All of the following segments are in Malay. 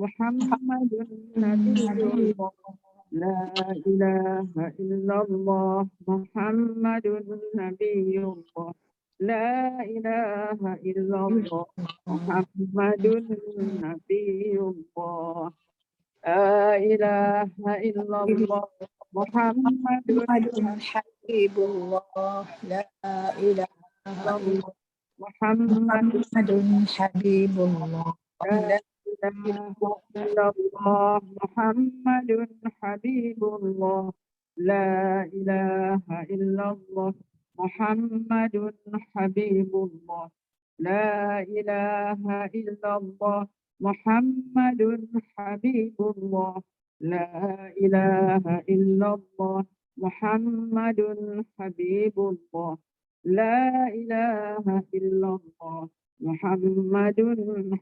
محمد نبي الله لا إله إلا الله محمد نبي الله لا إله إلا الله محمد نبي الله لا إله إلا الله محمد حبيب الله لا إله إلا إلا الله محمد محمد حبيب الله لا لا إله إلا الله محمد حبيب الله لا إله إلا الله محمد حبيب الله لا إله إلا الله محمد حبيب الله لا إله إلا الله محمد حبيب الله لا إله إلا الله محمد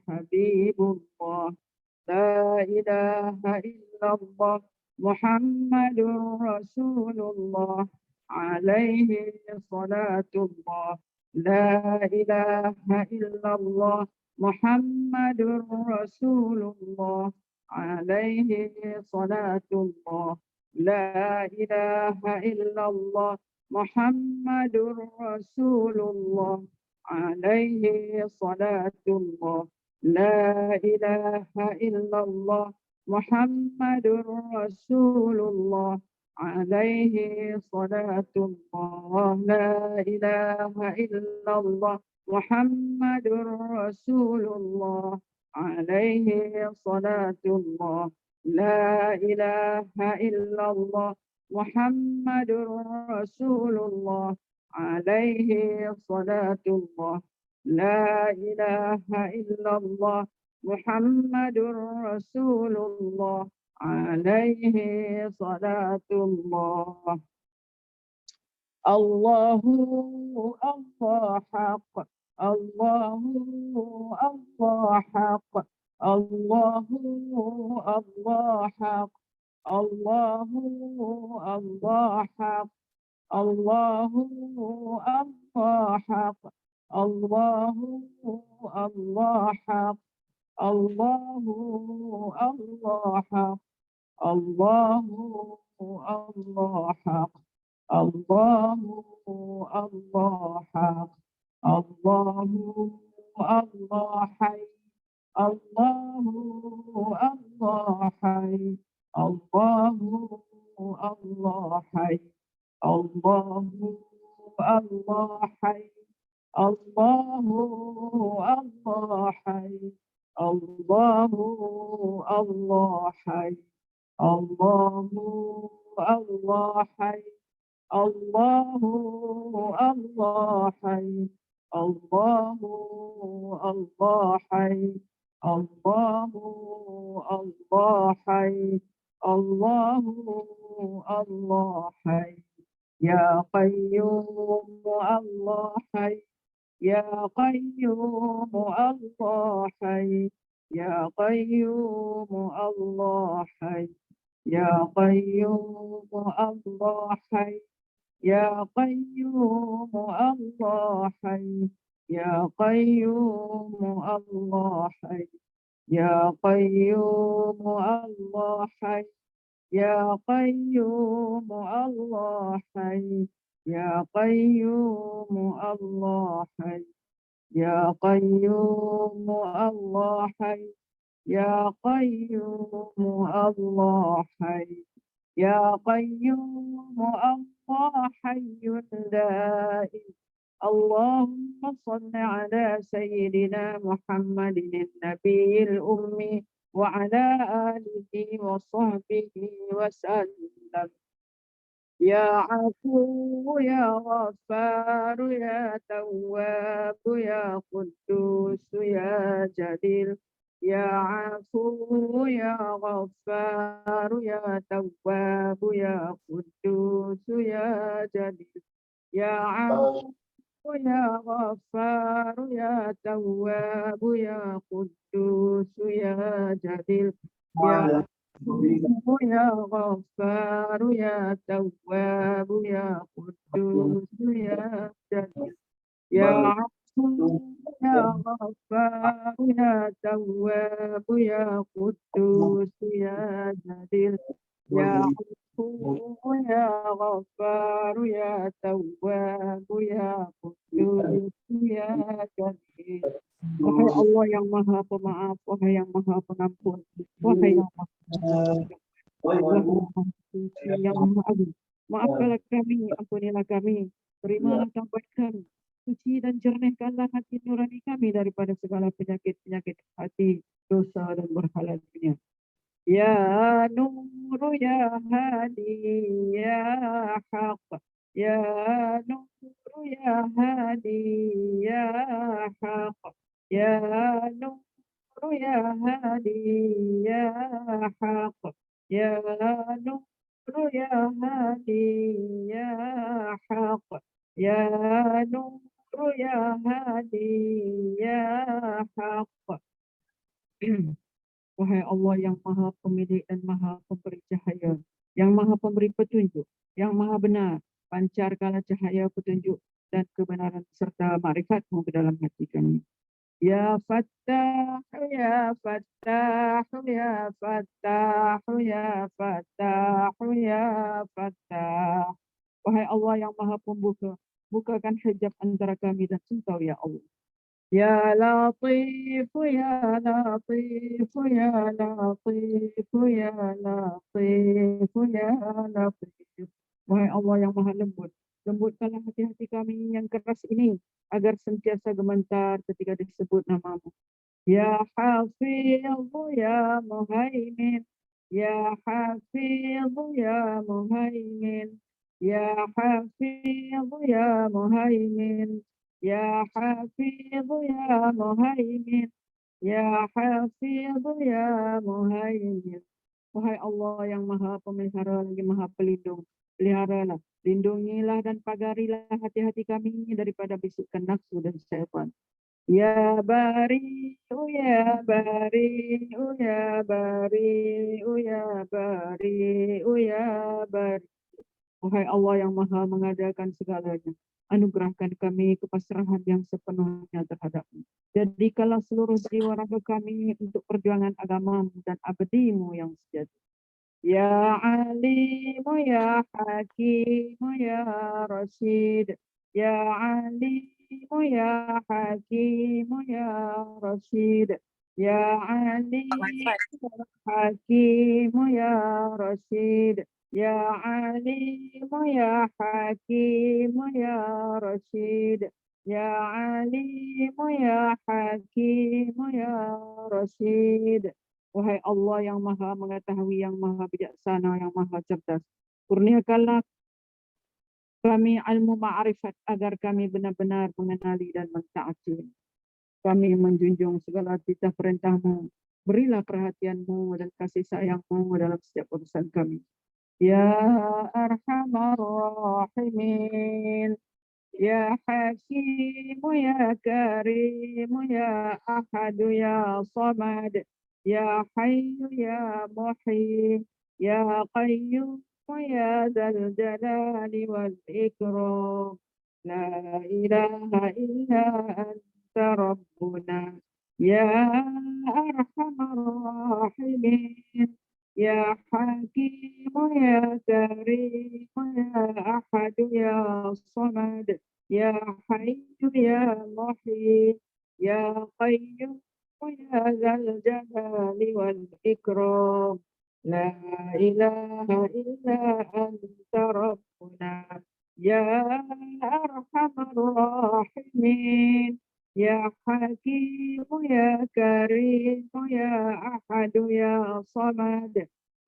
حبيب الله لا إله إلا الله محمد رسول الله عليه صلاة الله لا إله إلا الله محمد رسول الله عليه صلاة الله لا إله إلا الله محمد رسول الله عليه صلاة الله لا إله إلا الله محمد رسول الله عليه صلاة الله لا إله إلا الله محمد رسول الله عليه صلاة الله لا إله إلا الله محمد رسول الله عليه صلاة الله لا إله إلا الله محمد رسول الله عليه صلاة الله الله الله حق الله الله حق الله الله حق الله الله حق الله الله حق الله الله حق الله الله حق الله الله حق الله الله حق الله الله حي الله الله حي الله الله حي الله الله حي الله الله حي الله الله حي الله الله حي الله الله حي الله الله حي الله الله حي الله الله حي يا قيوم الله حي يا قيوم الله حي يا قيوم الله حي يا قيوم الله حي يا قيوم الله حي يا قيوم الله حي يا قيوم الله حي يا قيوم الله حي يا قيوم الله حي يا قيوم الله حي يا قيوم الله حي يا قيوم الله حي دائم اللهم صل على سيدنا محمد النبي الأمي وعلى آله وصحبه وسلم يا عفو يا غفار يا تواب يا قدوس يا جليل يا عفو يا غفار يا تواب يا قدوس يا جليل يا عفو يا غفار يا تواب يا قدوس يا جليل يا يا غفار يا تواب يا قدوس يا جليل يا عفو يا غفار يا تواب يا قدوس يا جليل يا عفو يا غفار يا تواب يا قدوس يا جليل. Wahai Allah yang Maha Pemaaf, wahai yang Maha Pengampun, wahai yang Maha wahai yang Maha Suci, yang Maha Agung. Maafkanlah kami, ampunilah kami, terimalah taubat kami, suci dan jernihkanlah hati nurani kami daripada segala penyakit-penyakit hati, dosa dan berhala dunia. Ya Nur ya Hadi ya Haq ya Nur ya Hadi ya Haq ya Nur ya Hadi ya Haq ya Nur ya Hadi ya Haq ya Nur ya Hadi ya Haq. Wahai Allah yang Maha Pemilik dan Maha Pemberi cahaya, yang Maha Pemberi petunjuk, yang Maha benar, pancarkanlah cahaya petunjuk dan kebenaran serta makrifat-Mu ke dalam hati kami. Ya Fattah, Ya Fattah, Ya Fattah, Ya Fattah, Ya Fattah. Wahai Allah yang Maha Pembuka, bukakan hijab antara kami dan Engkau ya Allah. Ya Latif, Ya Latif, Ya Latif, Ya Latif, Ya Latif. Wahai Allah yang Maha Lembut, lembutkanlah hati-hati kami yang keras ini, agar sentiasa gemetar ketika disebut namamu. Ya Hafidhu Ya Muhaimin, Ya Hafidhu Ya Muhaimin, Ya Hafidhu Ya Muhaimin, Ya Hafidhu Ya Muhaimin, Ya Hafidhu Ya Muhaimin. Wahai Allah yang Maha Pemelihara lagi Maha Pelindung, peliharalah, lindungilah dan pagarilah hati-hati kami daripada bisikan nafsu dan syaitan. Ya Bari, Ya Bari, Ya Bari, Ya Bari, Ya Bari. Wahai Allah yang Maha mengadakan segalanya, anugerahkan kami kepasrahan yang sepenuhnya terhadap-Mu. Jadikanlah seluruh jiwa raga kami untuk perjuangan agama dan abadimu yang sejati. Ya Alimu, Ya Hakimu, Ya Rashid, Ya Alimu, Ya Hakimu, Ya Rashid, Ya Alimu, Ya Hakimu, Ya Rashid, Ya Alimu, Ya Hakimu, Ya Rashid, Ya Alimu, Ya Hakimu, Ya Rashid. Wahai Allah yang Maha Mengetahui, yang Maha Bijaksana, yang Maha Cerdas, kurniakanlah kami ilmu ma'rifat agar kami benar-benar mengenali dan mentaati. Kami menjunjung segala titah perintah-Mu. Berilah perhatian-Mu dan kasih sayang-Mu dalam setiap urusan kami. Ya Arhamar Rahimin, Ya Hakim, Ya Karim, Ya Ahad, Ya Samad, Ya Hayy, Ya Muhyi, Ya Qayyum, Ya Dzal Jalali wal Ikram. La ilaha illa anta Rabbuna, Ya Arhamar Rahimin, Ya Hakim, Ya Karim, Ya Ahad, Ya Samad, Ya Hayy, Ya Muhyi, Ya Qayyum, Ya Dzal Jalali wal Ikram. La ilaha illa anta Rabbuna, Ya Arhamar Rahimin, Ya Hakim, Ya Karim, Ya Ahad, Ya Samad,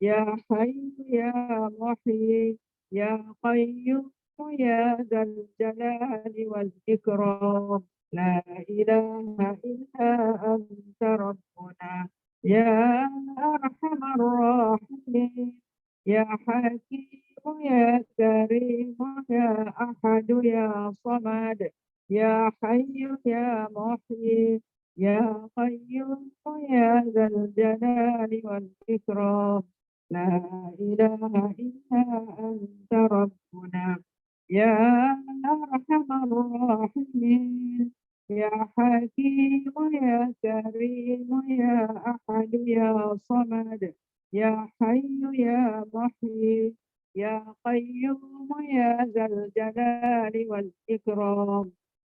Ya Hayy, Ya Muhyi, Ya Qayyum, Ya Dzal Jalali wal Ikram. La ilaha illa anta Rabbuna, Ya Arhamar Rahimin, Ya Hakim, Ya Karim, Ya Ahad, Ya Samad, Ya Hayy, Ya Muhyi, Ya Qayyum, Ya Dzal Jalali wal Ikram. La ilaha illa anta Rabbuna, Ya Arhamar Rahimin, يا حكيم يا كريم يا أحد يا صمد يا حي يا محيي يا قيوم يا ذا الجلال والإكرام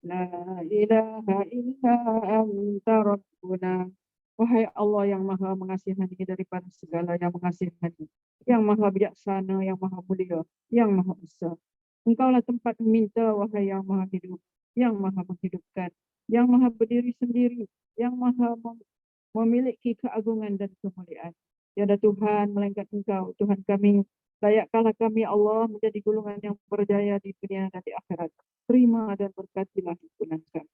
لا إله إلا أنت ربنا. Wahai Allah yang maha mengasihani daripada segala yang mengasihani, yang maha bijaksana, yang maha mulia, yang maha besar. Engkaulah tempat meminta, wahai yang maha hidup, yang maha menghidupkan, yang maha berdiri sendiri, yang maha memiliki keagungan dan kemuliaan. Tiada Tuhan melainkan Engkau, Tuhan kami. Layakkanlah kami Allah menjadi golongan yang berjaya di dunia dan di akhirat. Terima dan berkatilah himpunan kami.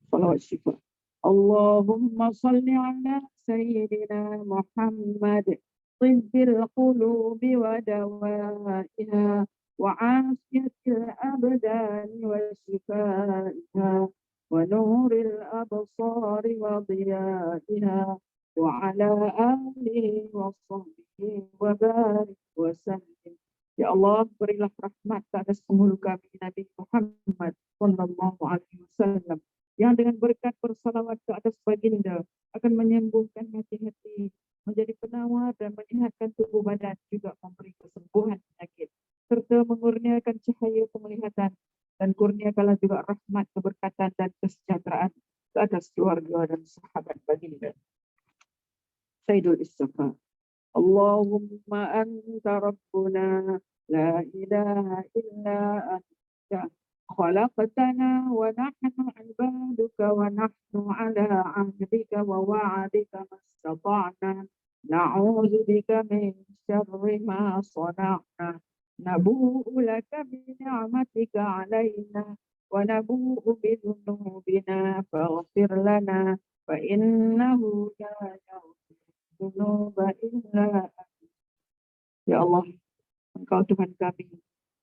Salawat syifa. Allahumma salli ala Sayyidina Muhammad tibbil qulubi wa dawaiha wa afiyatil abdani wa shifaiha wa nuril absari wa diyaiha wa ala alihi wa sahbihi wa barik wa sallim. Ya Allah, berilah rahmat atas penghulu kami Nabi Muhammad sallallahu alaihi wasallam yang dengan berkat bersalawat ke atas baginda akan menyembuhkan hati-hati, menjadi penawar dan menyehatkan tubuh badan, juga memberi kesembuhan penyakit, serta mengurniakan cahaya penglihatan, dan kurniakanlah juga rahmat, keberkatan dan kesejahteraan ke atas keluarga dan sahabat baginda. Sayyidul Istighfar. Allahumma anta rabbuna la ilaha illa anta خلقتنا ونحن عبادك ونحن على عهدك ووعدك ما استطعنا نعوذ بك من شر ما صنعنا نبوء لك بنعمتك علينا ونبوء بذنوبنا فاغفر لنا فإنه لا يغفر الذنوب إلا أنت. Ya Allah, Engkau Tuhan kami,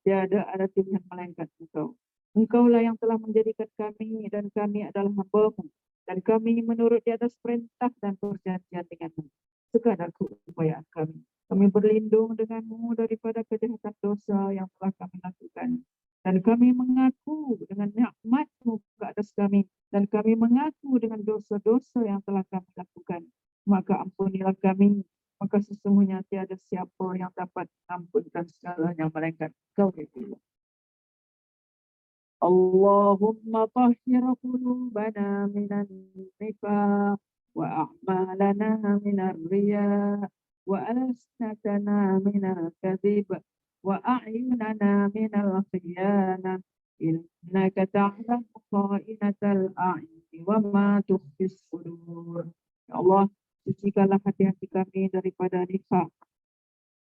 tiada ada Tuhan melainkan Engkau. Engkaulah yang telah menjadikan kami dan kami adalah hamba-Mu, dan kami menurut di atas perintah dan perjanjian dengan-Mu. Sekadar keupayaan kami. Kami berlindung dengan-Mu daripada kejahatan dosa yang telah kami lakukan. Dan kami mengaku dengan nikmat-Mu ke atas kami, dan kami mengaku dengan dosa-dosa yang telah kami lakukan. Maka ampunilah kami, maka sesungguhnya tiada siapa yang dapat mengampunkan segalanya melainkan Engkau ya Allah. Allahumma tahhir qulubana minan nifaq wa a'malana minar riya wa alsinatana minal kadhib wa a'yunana minal khiyana innaka ta'lamu kha'inatal a'yuni wa ma tukhfis sudur. Ya Allah, sucikanlah hati-hati kami daripada nifaq,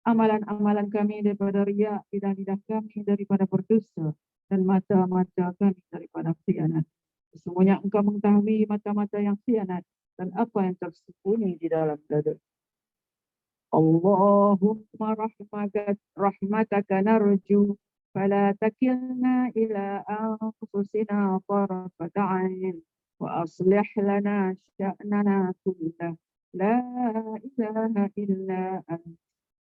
amalan-amalan kami daripada riya, lidah-lidah kami daripada berdusta, dan mata-mata kami daripada khianat. Sesungguhnya Engkau mengetahui mata-mata yang khianat dan apa yang tersembunyi di dalam dada. Allahumma rahmataka narju fala takilna ila anfusina tarfata 'ain wa aslih lana sya'nana kullah la ilaha illa anta.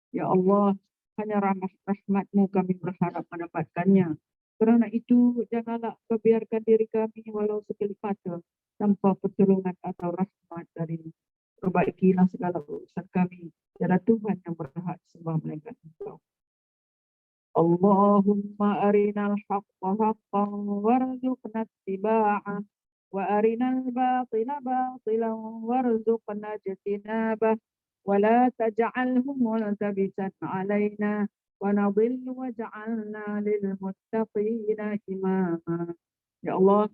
Ya Allah, hanya rahmat-Mu kami berharap mendapatkannya. Kerana itu, janganlah Kau biarkan diri kami walau sekelip mata tanpa pertolongan atau rahmat dari-Mu. Perbaikilah segala urusan kami. Tiada Tuhan yang berhak disembah melainkan Engkau. Allahumma arinal haqqa haqqan warzuqna ittiba'ah wa arinal batila batilan warzuqna ijtinabah wa la taj'alhu multabisan 'alaina wa nadhillu waj'alna lil muttaqina imama. Ya Allah,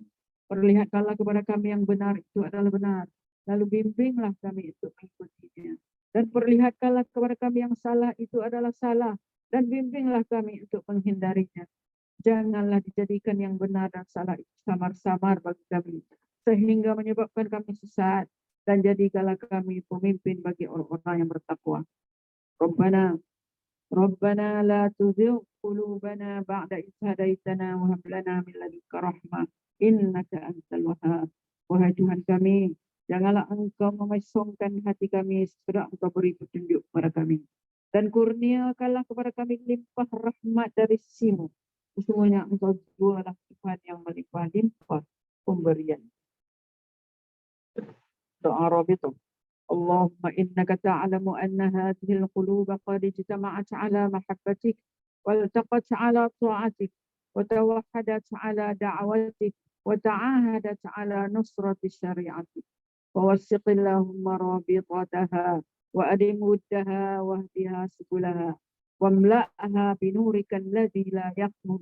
perlihatkanlah kepada kami yang benar itu adalah benar, lalu bimbinglah kami untuk mengikutinya. Dan perlihatkanlah kepada kami yang salah itu adalah salah, dan bimbinglah kami untuk menghindarinya. Janganlah dijadikan yang benar dan salah itu samar-samar bagi kami, sehingga menyebabkan kami sesat, dan jadikanlah kami pemimpin bagi orang-orang yang bertakwa. Rabbana la tuzigh qulubana ba'da idh hadaitana wa hab lana min ladunka rahmah innaka antal wahhab. Wahai Tuhan kami, janganlah Engkau memesongkan hati kami sesudah Engkau beri petunjuk kepada kami. Dan kurniakanlah kepada kami limpah rahmat dari sisi-Mu. Sesungguhnya engkau jualah Tuhan yang melimpah-limpah pemberian. Doa Rabitul. اللهم إنك تعلم أن هذه القلوب قد اجتمعت على محبتك والتقت على طاعتك وتوحدت على دعوتك وتعاهدت على نصرة شريعتك فوثق اللهم رابطتها وأدم ودها واهدها سبلها واملأها بنورك الذي لا يخمر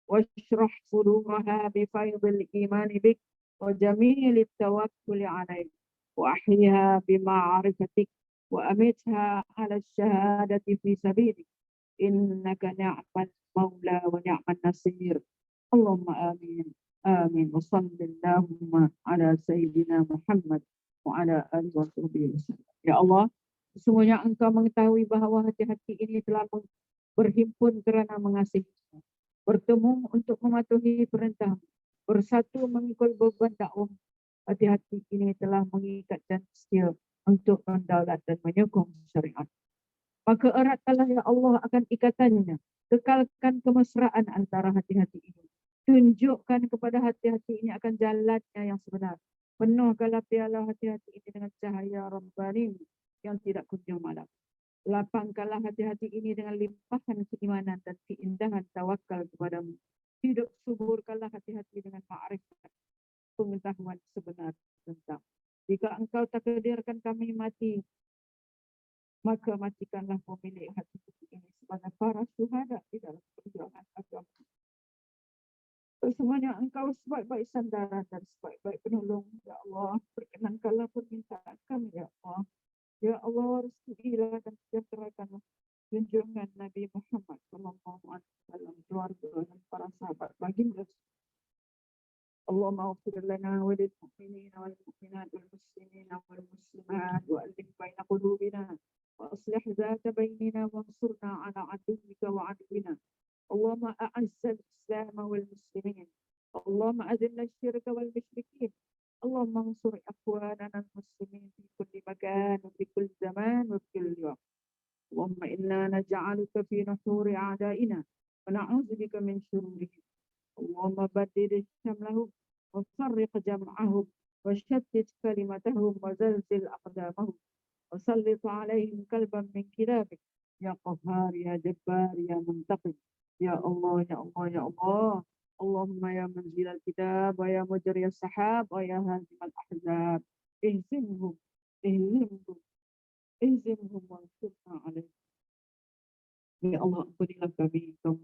واشرح صدورها بفيض الإيمان بك وجميل التوكل عليك وأحيها بمعرفتك وأمتها على الشهادة في سبيلك إنك نعم المولى ونعم النصير اللهم آمين آمين وصل اللهم على سيدنا محمد وعلى آله وصحبه وسلم. Ya Allah, sesungguhnya Engkau mengetahui bahwa hati-hati ini telah berhimpun kerana mengasihimu, bertemu untuk mematuhi perintah, bersatu mengikut beban dakwah. Hati-hati ini telah mengikat dan setia untuk mendaulat dan menyokong syariat. Maka eratkanlah ya Allah akan ikatannya, kekalkan kemesraan antara hati-hati ini. Tunjukkan kepada hati-hati ini akan jalannya yang sebenar. Penuhkanlah piala hati-hati ini dengan cahaya Rabbani yang tidak kunjung malam. Lapangkanlah hati-hati ini dengan limpahan keimanan dan keindahan tawakal kepadamu. Hidup suburkanlah hati-hati dengan ma'rifat, pengetahuan sebenar tentang. Jika engkau takdirkan kami mati, maka matikanlah pemilik hati ini sebagai para syuhada di dalam perjuangan agama. Semuanya engkau sebaik-baik sandaran dan sebaik-baik penolong. Ya Allah, perkenankanlah permintaan kami, ya Allah. Ya Allah, restuilah dan sejahterakanlah junjungan Nabi Muhammad SAW, keluarga dan para sahabat baginda. Allahumma ighfir lana wa lil mu'minina wal mu'minat wal muslimina wal muslimat wa alif baina qulubina wa aslih dhata bainina wansurna ala aduwwika wa aduwwina. Allahumma a'izz al-islam wal muslimin. Allahumma adhill asy-syirka wal musyrikin. اللهم انصر اخواننا المسلمين في كل مكان وفي كل زمان وفي كل وقت. اللهم انا نجعلك في نحور اعدائنا ونعوذ بك من شرورهم. اللهم بدد شملهم وفرق جمعهم وشتت كلمتهم وزلزل اقدامهم وسلط عليهم كلبا من كلابك يا قهار يا جبار يا منتقم يا الله يا الله يا الله. اللهم يا منزل الكتاب ويا مجري السحاب ويا هازم الأحزاب اهزمهم اهزمهم اهزمهم وانصرنا عليهم. Ya Allah, ampunilah kami kaum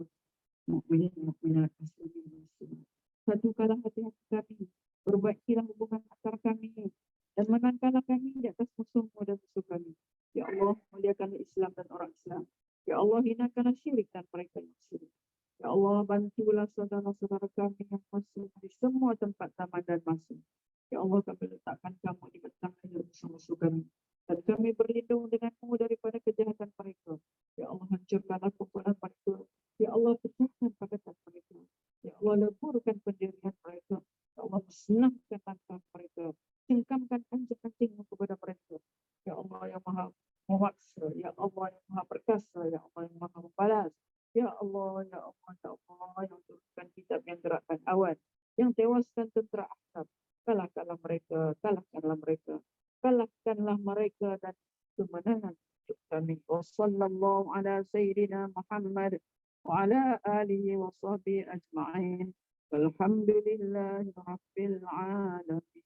mukminin mukminat muslimin muslimat. Satukanlah hati-hati kami, perbaikilah hubungan antara kami dan menangkanlah kami di atas musuhmu dan musuh kami. Ya Allah, muliakanlah Islam dan orang Islam. Ya Allah, hinakanlah syirik dan mereka yang syirik. Ya Allah, bantulah saudara-saudara kami yang masuk di semua tempat zaman dan masa. Ya Allah, kami letakkan kamu di batang leher musuh-musuh kami. Dan kami berlindung denganmu daripada kejahatan mereka. Ya Allah, hancurkanlah kumpulan mereka. Ya Allah, pecahkan pakatan mereka. Ya Allah, leburkan pendirian mereka. Ya Allah, musnahkan langkah mereka. Cengkamkan anjing-anjingmu kepada mereka. Ya Allah yang maha memaksa. Ya Allah yang maha perkasa. Ya Allah yang maha membalas. Ya Allah, ya Allah, ya Allah yang turunkan kitab yang gerakkan awan, yang tewaskan tentera Ahzab. Kalahkanlah mereka, kalahkanlah mereka, kalahkanlah mereka dan kemenangan untuk kami. Wassallallahu ala sayyidina Muhammad wa ala alihi wa sahbihi ajma'in. Walhamdulillahi rabbil alamin.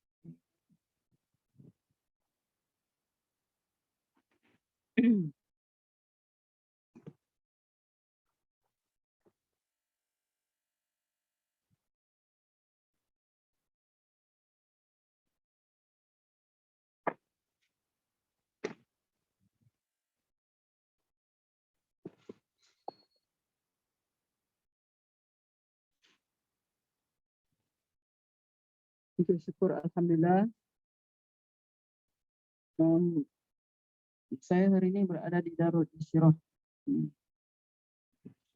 Untuk syukur alhamdulillah. Saya hari ini berada di Darul Isyirah.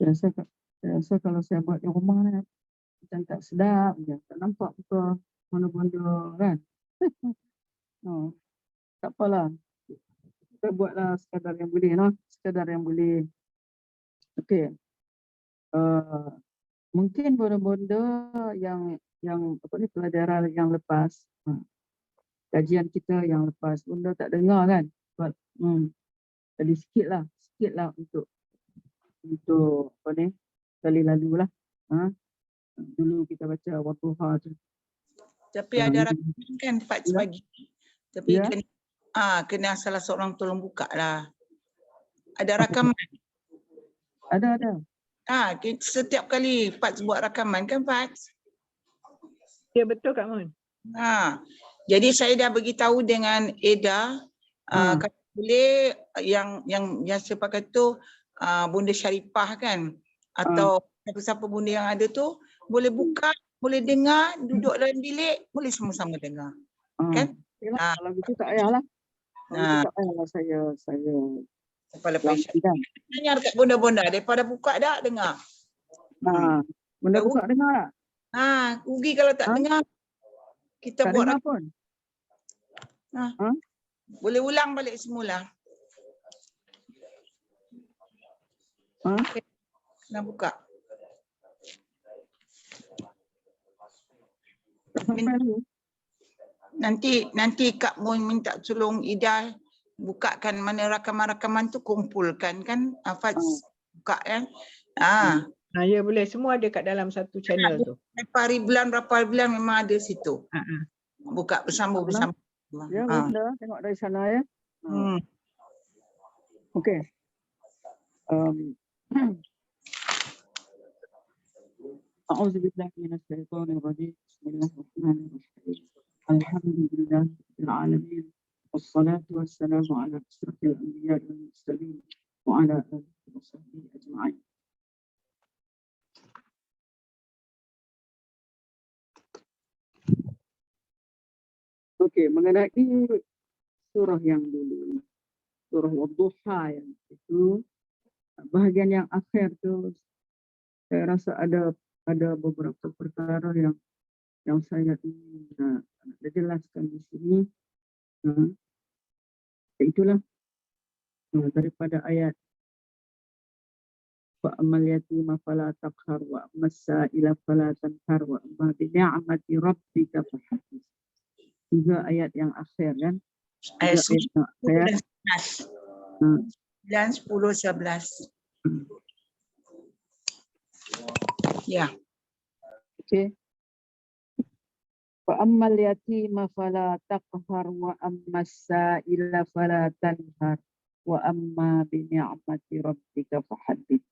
Biasa kalau saya buat di rumah ni macam tak sedap, tak nampak muka benda-benda kan. Oh, tak apalah. Kita buatlah sekadar yang boleh lah, sekadar yang boleh. Okey. mungkin bonda-bonda yang apa ni, pelajaran yang lepas, kajian kita yang lepas, bunda tak dengar kan. But, jadi sikit lah untuk apa ni, kali lalu lah. Dulu kita baca Wadduha tu. Tapi ada rakaman kan 4 Ya. pagi. Tapi Ya. kena salah seorang tolong buka lah. Ada rakaman. Ada. Setiap kali Fats buat rakaman kan Fats? Ya betul Kak Mun. Jadi saya dah beritahu dengan Eda, kalau boleh yang saya pakai tu Bunda Syarifah kan, atau siapa-siapa bunda yang ada tu boleh buka, boleh dengar, duduk dalam bilik, boleh sama-sama dengar. Kan? Kalau gitu tak payahlah. Kalau gitu tak payahlah saya Kepala langsungkan. Dengar kat bunda-bunda daripada buka dah dengar. Bunda buka dengar tak? Rugi kalau tak dengar. Kita Tak buat dengar pun. boleh ulang balik semula. Kena buka. Nanti Kak Mun minta tolong Ida bukakan mana rakaman-rakaman tu, kumpulkan kan. Fats buka kan. Ya boleh, semua ada kat dalam satu channel tu. Berapa hari bulan memang ada situ. Buka bersama. Ya bunda tengok dari sana ya. Okey. A'udzubillahi minasyaitonir rajim. Bismillahirrahmanirrahim. Alhamdulillahil alamin. Wassalatu wassalamu ala asyrafil anbiya'i wal mursalin wa ala alihi wa sahbihi ajma'in. Okey, mengenai surah yang dulu, surah Wadduha yang itu, bahagian yang akhir tu saya rasa ada beberapa perkara yang saya ingin jelaskan di sini. Itulah daripada ayat wa amal yatima fala taqhar wa ammas sa'ila fala tanhar wa amma bi ni'mati rabbika fahaddits. 3 ayat yang akhir kan. Ayat 10 dan 11. 11. Ya. Okey. Wa ammal yatima fala taqhar wa ammas sa'ila fala tanhar wa amma bi ni'mati rabbika fahaddits.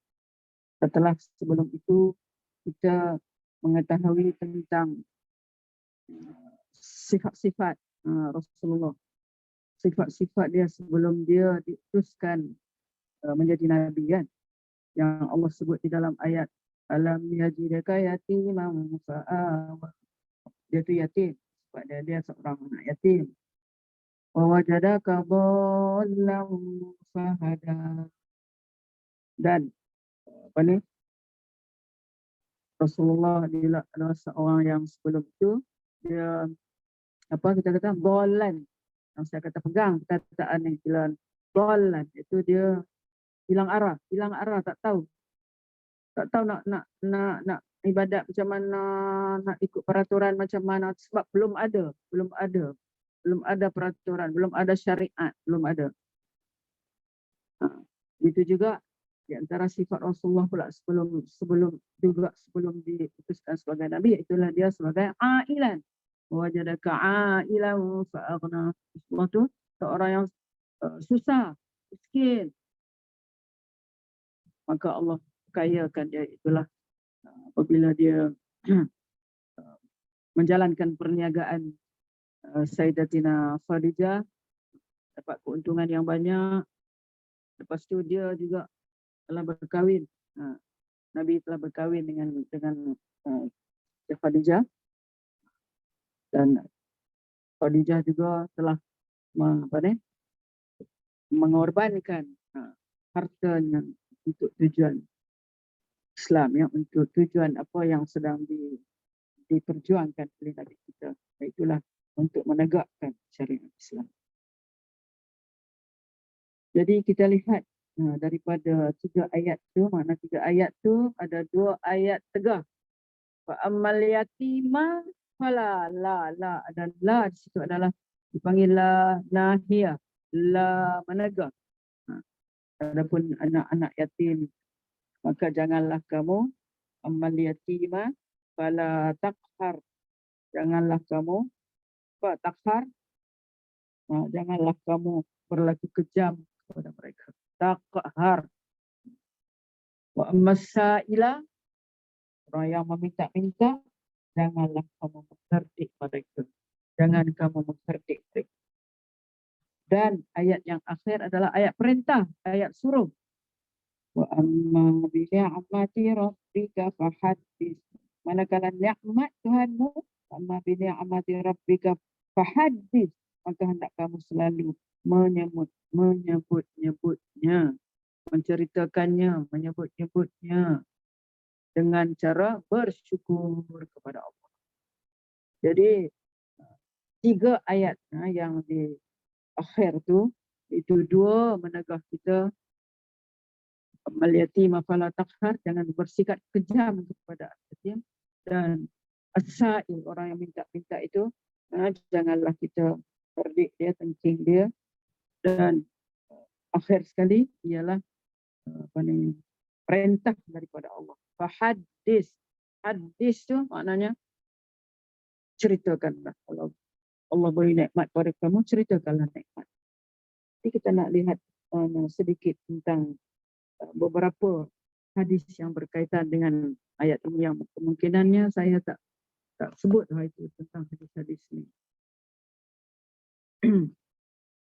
Setelah sebelum itu kita mengetahui tentang sifat-sifat Rasulullah. Sifat-sifat dia sebelum dia diutuskan menjadi nabi kan. Yang Allah sebut di dalam ayat alam yajidaka yatiman fa'awa. Dia tu yatim sebab dia seorang anak yatim. Wa wajadaka dhallan fahada. Dan apa ni? Rasulullah dia adalah seorang yang sebelum itu dia kita kata dhallan. Yang saya kata pegang perkataan ni dhallan itu dia hilang arah tak tahu nak ibadat macam mana, nak ikut peraturan macam mana sebab belum ada peraturan, belum ada syariat, belum ada. Itu juga di antara sifat Rasulullah pula sebelum diutuskan sebagai nabi, itulah dia sebagai ailan. Wajadaka ailan fa'aghna. Rasulullah tu seorang yang susah, miskin. Maka Allah kayakan dia, itulah apabila dia menjalankan perniagaan Sayyidatina Khadijah, dapat keuntungan yang banyak. Lepas tu dia juga telah berkahwin. Nabi telah berkahwin dengan Khadijah, dan Khadijah juga telah mengorbankan hartanya untuk tujuan Islam, yang untuk tujuan apa yang sedang diperjuangkan oleh Nabi kita. Itulah untuk menegakkan syariat Islam. Jadi kita lihat daripada 3 ayat tu, makna 3 ayat tu ada 2 ayat tegah Wa ammal yatima fala la dan la di situ adalah dipanggil la nahiyah, la menegah. Adapun anak-anak yatim maka janganlah kamu ammal yatima fala taqhar, janganlah kamu takhar, janganlah kamu berlaku kejam kepada mereka. Taqhar. Wa ammas sa'ila, orang yang meminta-minta, janganlah kamu mengherdik mereka. Jangan kamu mengherdik mereka. Dan ayat yang akhir adalah ayat perintah, ayat suruh. Wa amma bi ni'mati rabbika fahaddits. Manakala nikmat Tuhanmu, amma bi ni'mati rabbika fahaddits, maka hendak kamu selalu menyebut-nyebutnya, menceritakannya, menyebut-nyebutnya dengan cara bersyukur kepada Allah. Jadi 3 ayat yang di akhir tu, itu 2 menegah kita amal yatim fala taqhar, jangan bersikap kejam kepada yatim, dan as-sa'il, orang yang minta-minta itu janganlah kita herdik dia, tengking dia. Dan akhir sekali ialah perintah daripada Allah. Fahaddits, hadis tu maknanya ceritakanlah. Kalau Allah beri nikmat pada kamu, ceritakanlah nikmat. Jadi kita nak lihat sedikit tentang beberapa hadis yang berkaitan dengan ayat ini yang kemungkinannya saya tak sebut itu tentang hadis-hadis ini.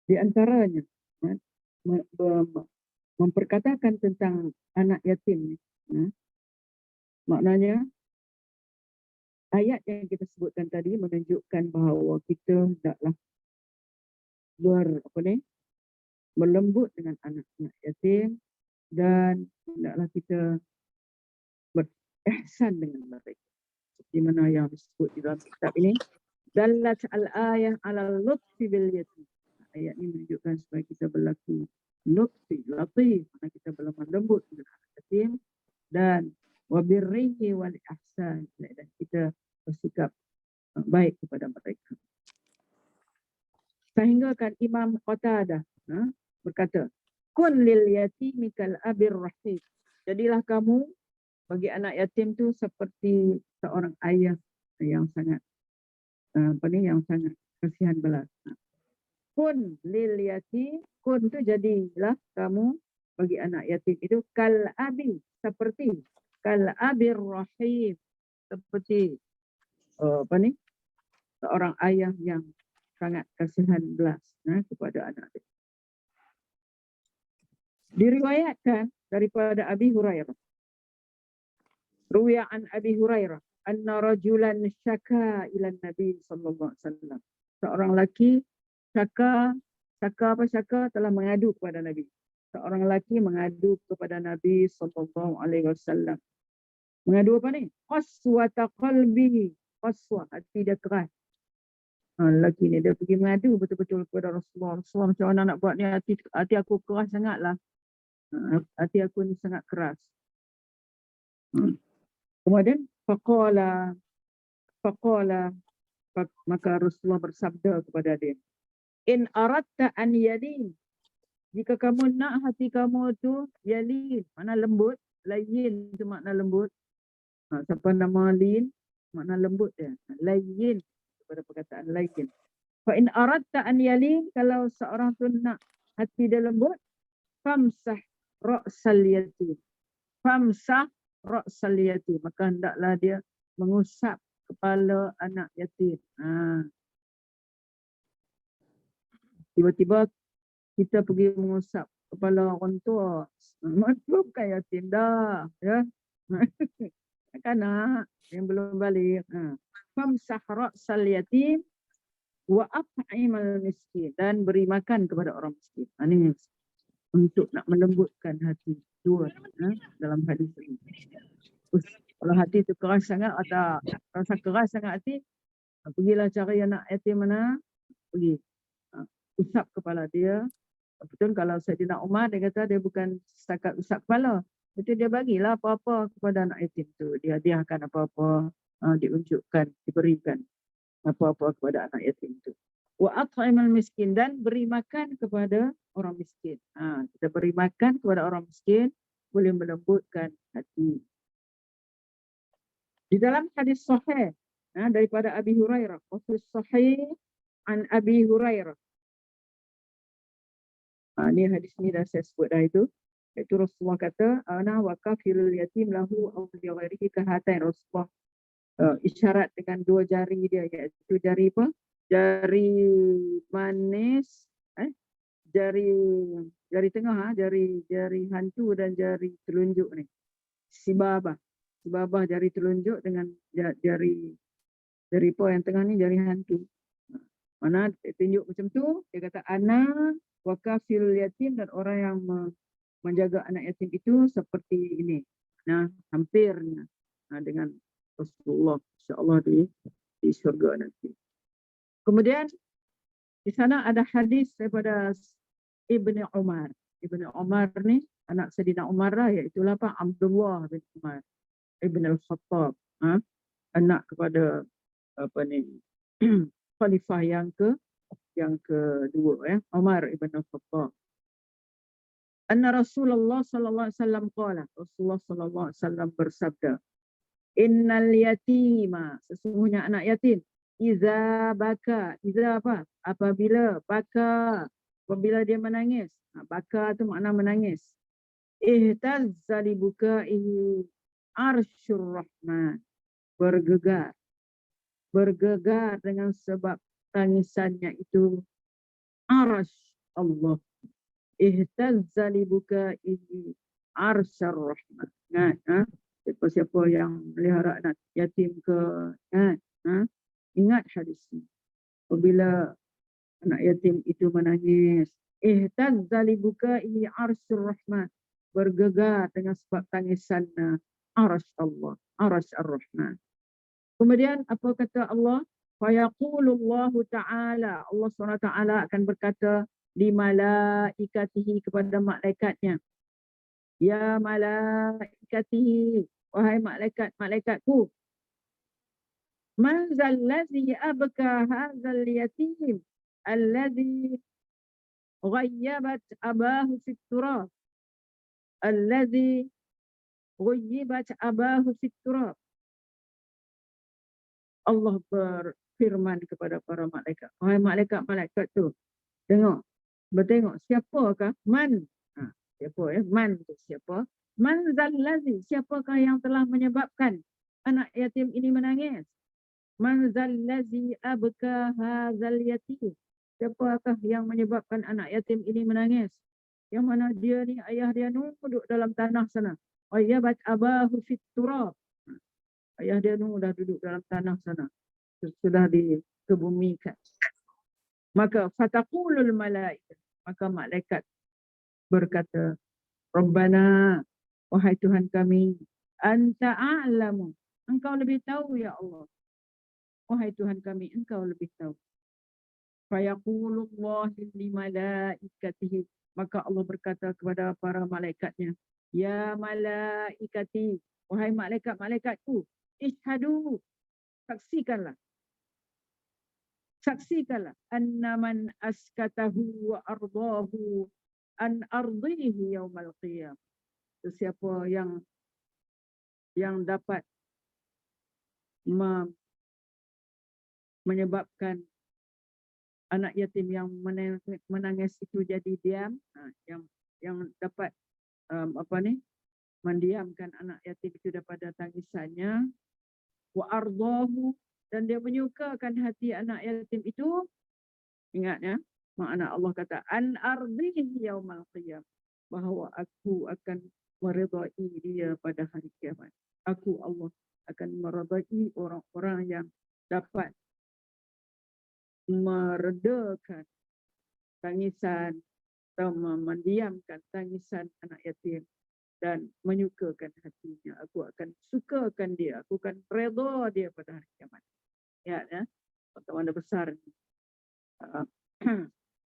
Di antaranya memperkatakan tentang anak yatim, maknanya ayat yang kita sebutkan tadi menunjukkan bahawa kita hendaklah melembut dengan anak-anak yatim, dan hendaklah kita berihsan dengan mereka. Seperti mana yang disebut di dalam kitab ini, dallat al-ayah ala lutfi bil yatim. Ayat ini menunjukkan supaya kita berlaku lutfi, latif, mana kita berlemah lembut dengan anak yatim, dan wabirrihi wal ihsan, dan kita bersikap baik kepada mereka. Sehingga kan Imam Qatadah berkata, kun lil yatimi kal abir rahim. Jadilah kamu bagi anak yatim tu seperti seorang ayah yang sangat yang sangat kasihan belas. Kun lil yatim, kun tu jadilah kamu bagi anak yatim itu kal abi, seperti kal abir rahim, seperti seorang ayah yang sangat kasihan belas kepada anak dia. Diriwayatkan daripada Abi Hurairah. Ruwiya an Abi Hurairah anna rajulan syaka ila Nabi sallallahu alaihi wasallam. Seorang lelaki syaka telah mengadu kepada Nabi. Seorang lelaki mengadu kepada Nabi sallallahu alaihi wasallam. Mengadu apa ni? Qaswata qalbihi. Qaswa, hati dia keras. Lelaki ni dia pergi mengadu betul-betul kepada Rasulullah. Rasulullah, macam mana nak buat ni, hati aku keras sangatlah. Hati aku ni sangat keras. Kemudian faqala, maka Rasulullah bersabda kepada dia, in aradta an yalin, jika kamu nak hati kamu tu yalin, mana lembut, layyin tu makna lembut. Siapa nama lin, makna lembut dia. Layyin, pada perkataan layyin. Fa in aradta an yalin, kalau seorang tu nak hati dia lembut, famsah ra'sal yatim. Famsah ra'sal yatim, maka hendaklah dia mengusap kepala anak yatim. Tiba-tiba kita pergi mengusap kepala orang tua, bukan yatim dah, ya. Kanak yang belum balik. Famsah ra'sal yatim wa at'imal miskin, dan beri makan kepada orang miskin. Ini untuk nak melembutkan hati dua dalam hadis ini. Kalau hati itu keras sangat atau rasa keras sangat hati, pergilah cari anak yatim mana, pergi usap kepala dia. Betul, kalau Saidina Umar dia kata dia bukan setakat usap kepala, Itu dia bagilah apa-apa kepada anak yatim tu. Dia hadiahkan apa-apa, diunjukkan, diberikan apa-apa kepada anak yatim tu. Wa at'imal miskin, dan beri makan kepada orang miskin. Kita beri makan kepada orang miskin boleh melembutkan hati. Di dalam hadis sahih daripada Abi Hurairah, hadis sahih an Abi Hurairah. Ini hadis ni dah saya sebut dah itu. Itu Rasulullah kata, ana wa kafilul yatim lahu aw li ghairihi kahatain. Rasulullah isyarat dengan dua jari dia, iaitu jari apa? Jari manis, jari tengah, jari hantu dan jari telunjuk ni. Sibabah jari telunjuk dengan jari apa yang tengah ni, jari hantu. Mana tunjuk macam tu, dia kata ana wa kafilul yatim, dan orang yang menjaga anak yatim itu seperti ini. Hampir dengan Rasulullah, insya-Allah di syurga nanti. Kemudian di sana ada hadis daripada Ibnu Umar. Ibnu Umar ni anak Sayyidina Umar lah, iaitu apa? Abdullah bin Umar Ibn al-Khattab, anak kepada apa ni khalifah yang kedua, Umar ibn al-Khattab. Anna Rasulullah sallallahu alaihi wasallam qala, Rasulullah sallallahu alaihi wasallam bersabda, innal yatima, sesungguhnya anak yatim, iza baka, iza apa? Apabila baka, apabila dia menangis. Baka tu makna menangis. Ihtazza li bukaihi arsyur rahman, bergegar dengan sebab tangisannya itu arasy Allah. Ihtazza li bukaihi arsyur rahman. Siapa-siapa yang melihara anak yatim ke, ingat hadis ini. Apabila anak yatim itu menangis, ihtazza li bukaihi arsyur rahman, bergegar dengan sebab tangisannya arasy Allah, arasy ar-Rahman. Kemudian apa kata Allah? Fayaqulullahu ta'ala, Allah SWT akan berkata li malaikatihi, kepada malaikatnya. Ya malaikatihi, wahai malaikat-malaikatku. Man zallazi abka hadzal yatim alladhi ghayyabat abahu fit turab. Alladhi ghayyabat abahu fit turab. Allah berfirman kepada para malaikat, wahai malaikat-malaikat tu, bertengok siapakah man, siapa man tu siapa? Man zallazi, siapakah yang telah menyebabkan anak yatim ini menangis? Man zallazi abka hadzal yatim, siapakah yang menyebabkan anak yatim ini menangis? Yang mana dia ni, ayah dia duduk dalam tanah sana. Ayyabat abahu fit turab. Ayah dia dah duduk dalam tanah sana, sudah dikebumikan. Maka fataqulul malaikat, maka malaikat berkata, Rabbana, wahai Tuhan kami, anta a'lamu, engkau lebih tahu ya Allah. Wahai Tuhan kami, engkau lebih tahu. Fayaqulullahu li malaikatihi, maka Allah berkata kepada para malaikatnya, ya malaikati, wahai malaikat-malaikatku, ishadu, saksikanlah annaman askatahu wa ardahu an ardihi yaumal qiyam. Siapa yang dapat menyebabkan anak yatim yang menangis itu jadi diam, yang dapat mendiamkan anak yatim itu daripada tangisannya, wa ardahu, dan dia menyukakan hati anak yatim itu. Ingat ya, makna Allah kata an ardihi yaumal qiyam, bahawa aku akan meridai dia pada hari kiamat. Aku Allah akan meridai orang-orang yang dapat meredakan tangisan atau mendiamkan tangisan anak yatim dan menyukakan hatinya. Aku akan sukakan dia, aku akan redha dia pada hari kiamat. Ya, bagaimana besarnya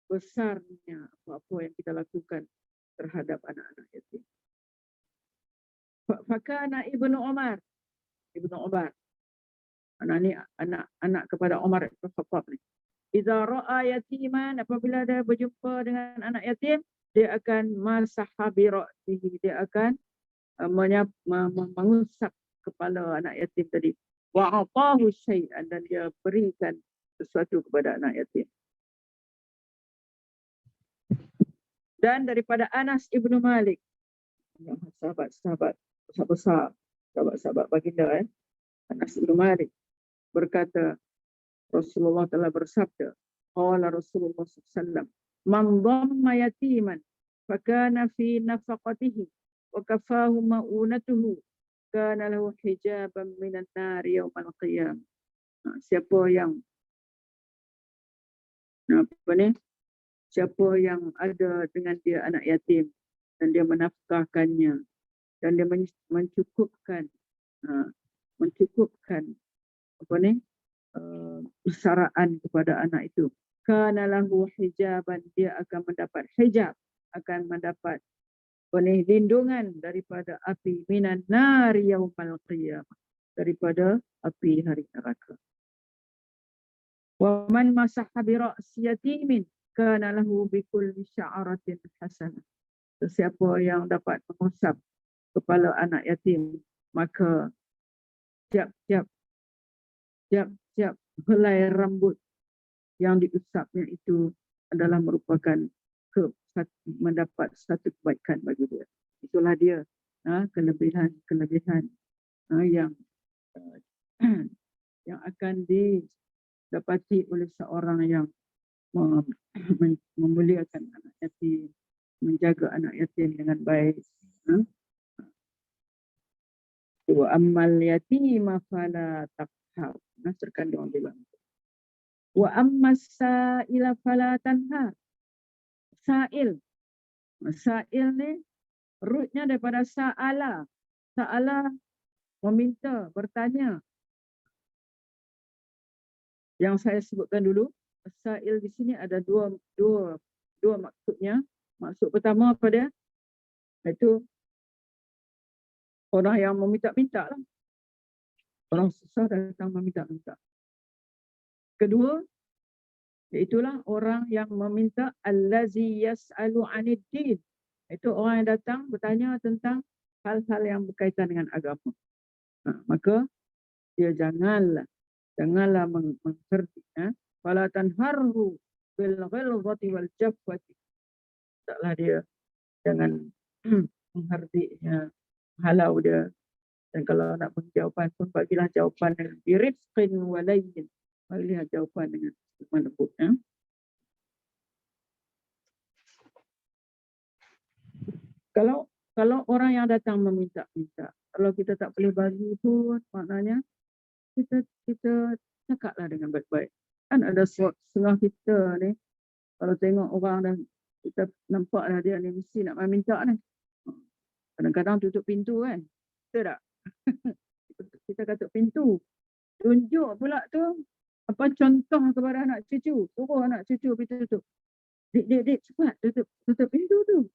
besarnya apa yang kita lakukan terhadap anak-anak yatim. Fakana Ibnu Umar. Ibnu Umar. Anak ni anak kepada Umar bin Khattab ni. Idza ra'a yatiman, apabila dia berjumpa dengan anak yatim, dia akan masaha bi ra'sihi, dia akan mengusap kepala anak yatim tadi. Wa atahu syai'an, dan dia berikan sesuatu kepada anak yatim. Dan daripada Anas Ibnu Malik, sahabat-sahabat besar, sahabat-sahabat baginda, Anas Ibnu Malik berkata, Rasulullah telah bersabda, qala Rasulullah SAW, man dhamma yatiman fakana fi nafaqatihi wa kafahu ma'unatuhu kana lahu hijaban minan nar yaumal qiyamah. Siapa yang siapa yang ada dengan dia anak yatim dan dia menafkahkannya dan dia mencukupkan persaraan kepada anak itu, kana lahu hijaban, dia akan mendapat hijab, akan mendapat lindungan daripada api, minan nar yaumal qiyamah, daripada api hari neraka. Wa man masaha bi ra'si yatimin kana lahu bi kulli sya'ratin hasanah. Sesiapa yang dapat mengusap kepala anak yatim, maka tiap-tiap helai rambut yang diusapnya itu adalah merupakan mendapat satu kebaikan bagi dia. Itulah dia kelebihan yang akan didapati oleh seorang yang memuliakan anak yatim, menjaga anak yatim dengan baik. Wa ammal yatima fala taqhar. Terkandung di dalam. Wa ammas sa'ila fala tanhar. Sa'il ni rootnya daripada sa'ala. Sa'ala meminta, bertanya. Yang saya sebutkan dulu, sa'il di sini ada dua maksudnya. Maksud pertama apa dia? Itu orang yang meminta-minta lah. Orang susah datang meminta-minta. Kedua, iaitulah orang yang meminta allazi yas'alu 'anid din. Itu orang yang datang bertanya tentang hal-hal yang berkaitan dengan agama. Maka dia janganlah mengherdi. Fala tanharhu bil ghilzati wal jafwati. Taklah dia jangan mengherdinya, halau dia. Dan kalau nak beri jawapan pun bagilah jawapan dengan birifqin walayyin. Bagilah jawapan dengan lembut. Kalau orang yang datang meminta-minta, kalau kita tak boleh bagi pun, maknanya kita cakaplah dengan baik-baik. Kan ada setengah kita ni, kalau tengok orang dan kita nampaklah dia ni mesti nak minta ni. Kadang-kadang tutup pintu kan. Betul tak? Kita katuk pintu. Tunjuk pula tu apa contoh kepada anak cucu. Suruh anak cucu pergi tutup. Dik, cepat tutup pintu tu.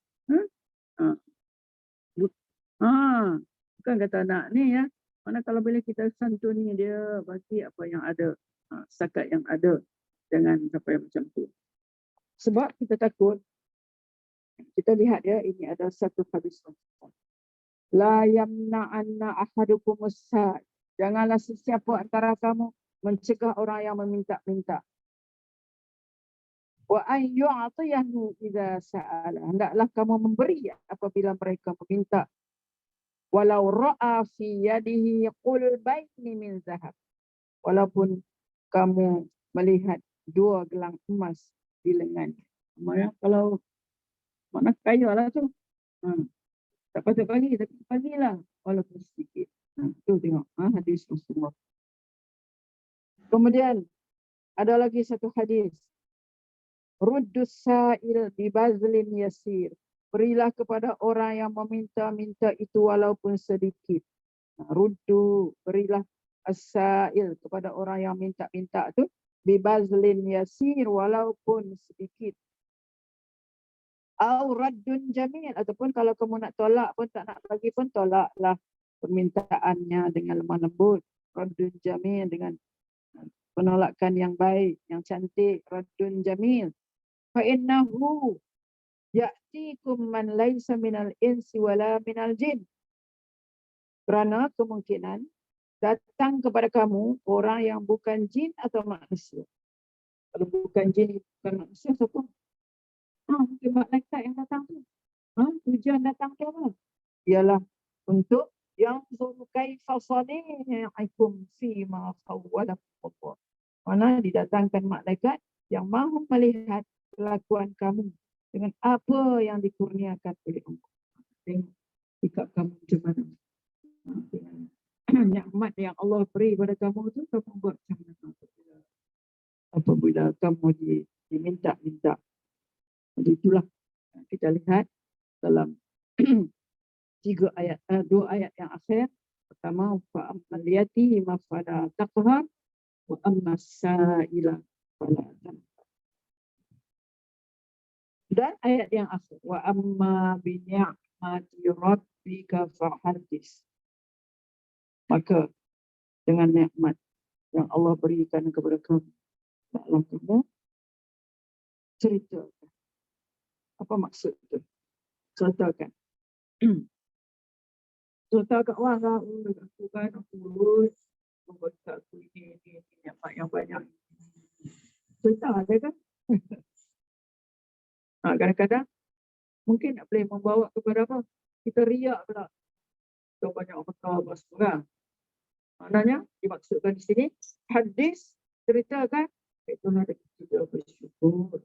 Bukan kata anak ni ya. Mana kalau boleh kita santuni dia, bagi apa yang ada. Setakat yang ada. Jangan sampai macam tu. Sebab kita takut. Kita lihat ya, ini ada satu hadis. La yamna'anna ahadukum as-sa'il. Janganlah sesiapa antara kamu mencegah orang yang meminta-minta. Wa an yu'tiyahu idza sa'ala. Hendaklah kamu memberi apabila mereka meminta. Walau ra'a fi yadihi qulbaini min zahab. Walaupun kamu melihat 2 gelang emas di lengannya. Maknanya kalau mana kaya lah tu. Tak patut bagi, tapi bagilah walaupun sedikit. Tu tengok hadis Rasulullah. Kemudian ada lagi satu hadis. Ruddus sa'il bi bazlin yasir. Berilah kepada orang yang meminta-minta itu walaupun sedikit. Ruddu, berilah as-sa'il kepada orang yang minta-minta tu bi bazlin yasir, walaupun sedikit. Au raddun jamil, ataupun kalau kamu nak tolak pun, tak nak bagi pun, tolaklah permintaannya dengan lemah lembut. Raddun jamil, dengan penolakan yang baik, yang cantik. Raddun jamil. Fa innahu ya'tikum man laisa minal insi wala minal jin. Kerana kemungkinan datang kepada kamu orang yang bukan jin atau manusia. Kalau bukan jin, bukan manusia, siapa? Mungkin malaikat yang datang tu. Tujuan datang tu apa? Ialah untuk yang zurukai fasani'ikum fima khawwalakum Allah. Mana didatangkan malaikat yang mahu melihat kelakuan kamu dengan apa yang dikurniakan oleh Allah. Tengok sikap kamu macam mana. Dengan nikmat yang Allah beri pada kamu tu, kamu buat macam mana apabila kamu diminta-minta. Jadi itulah kita lihat dalam dua ayat yang akhir. Pertama, fa'ammal yatima fala taqhar wa ammas sa'ila fala tanhar. Dan ayat yang akhir, wa amma bi ni'mati rabbika fahaddits. Maka dengan nikmat yang Allah berikan kepada kamu, taklah kamu ceritakan. Apa maksud itu? Ceritakan. Ceritakan, wah aku kan, aku lulus, membuat aku ini nikmat yang banyak. Cerita ada kan? Kadang-kadang mungkin tak boleh membawa kepada apa? Kita riak pula. Kita banyak betul seorang. Maknanya dimaksudkan di sini hadis, ceritakan, itulah kita bersyukur.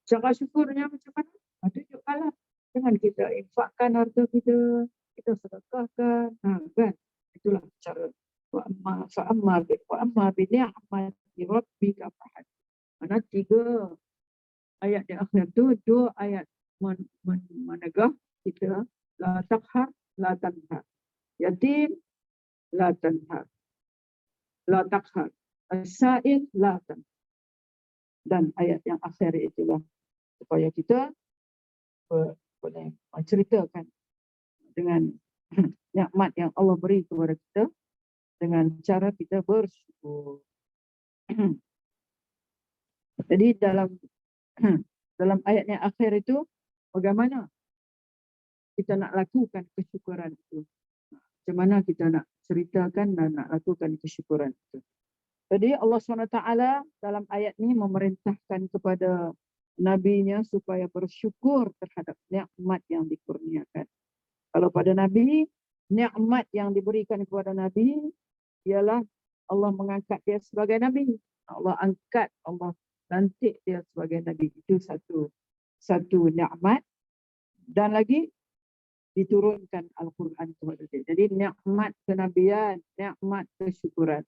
Cara syukurnya macam mana? Tunjukkanlah dengan kita infakkan harta kita, kita sedekahkan, kan? Itulah cara. Wa amma bi ni'mati rabbika fahaddits. Mana 3 ayat di akhir tu, 2 ayat menegah kita, la taqhar, la tanhar. Yatim, la tanhar. La taqhar. As-sa'il, la tanhar. Dan ayat yang akhir itulah supaya kita boleh menceritakan dengan nikmat yang Allah beri kepada kita dengan cara kita bersyukur. Jadi dalam ayat yang akhir itu, bagaimana kita nak lakukan kesyukuran itu? Macam mana kita nak ceritakan dan nak lakukan kesyukuran itu? Jadi Allah SWT dalam ayat ini memerintahkan kepada Nabi-Nya supaya bersyukur terhadap nikmat yang dikurniakan. Kalau pada Nabi, nikmat yang diberikan kepada Nabi ialah Allah mengangkat dia sebagai Nabi. Allah angkat, Allah lantik dia sebagai Nabi. Itu satu nikmat. Dan lagi diturunkan Al-Quran kepada dia. Jadi nikmat kenabian, nikmat kesyukuran.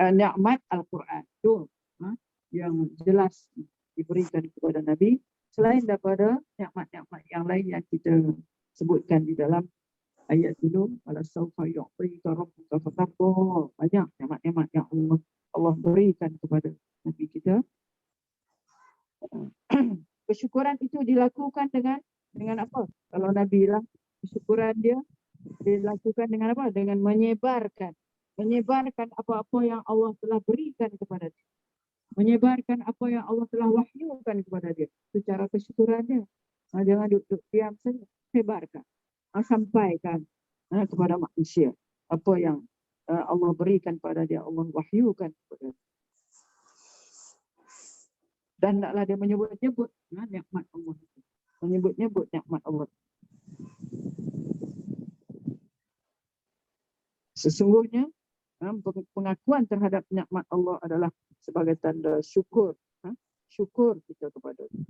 Nikmat Al-Quran itu yang jelas diberikan kepada Nabi, selain daripada nikmat-nikmat yang lain yang kita sebutkan di dalam ayat dulu, wala sawfa yu'tika rabbuka fatarda. Banyak nikmat-nikmat yang Allah berikan kepada Nabi kita. Kesyukuran itu dilakukan dengan apa? Kalau Nabi lah, kesyukuran dia dilakukan dengan apa? Dengan menyebarkan apa-apa yang Allah telah berikan kepada dia. Menyebarkan apa yang Allah telah wahyukan kepada dia. Secara kesyukuran dia. Jangan duduk diam saja. Sebarkan. Sampaikan kepada manusia apa yang Allah berikan kepada dia. Allah wahyukan kepada dia. Dan taklah dia menyebut-nyebut nikmat Allah. Menyebut-nyebut nikmat Allah. Sesungguhnya pengakuan terhadap nikmat Allah adalah sebagai tanda syukur. Syukur kita kepada dia.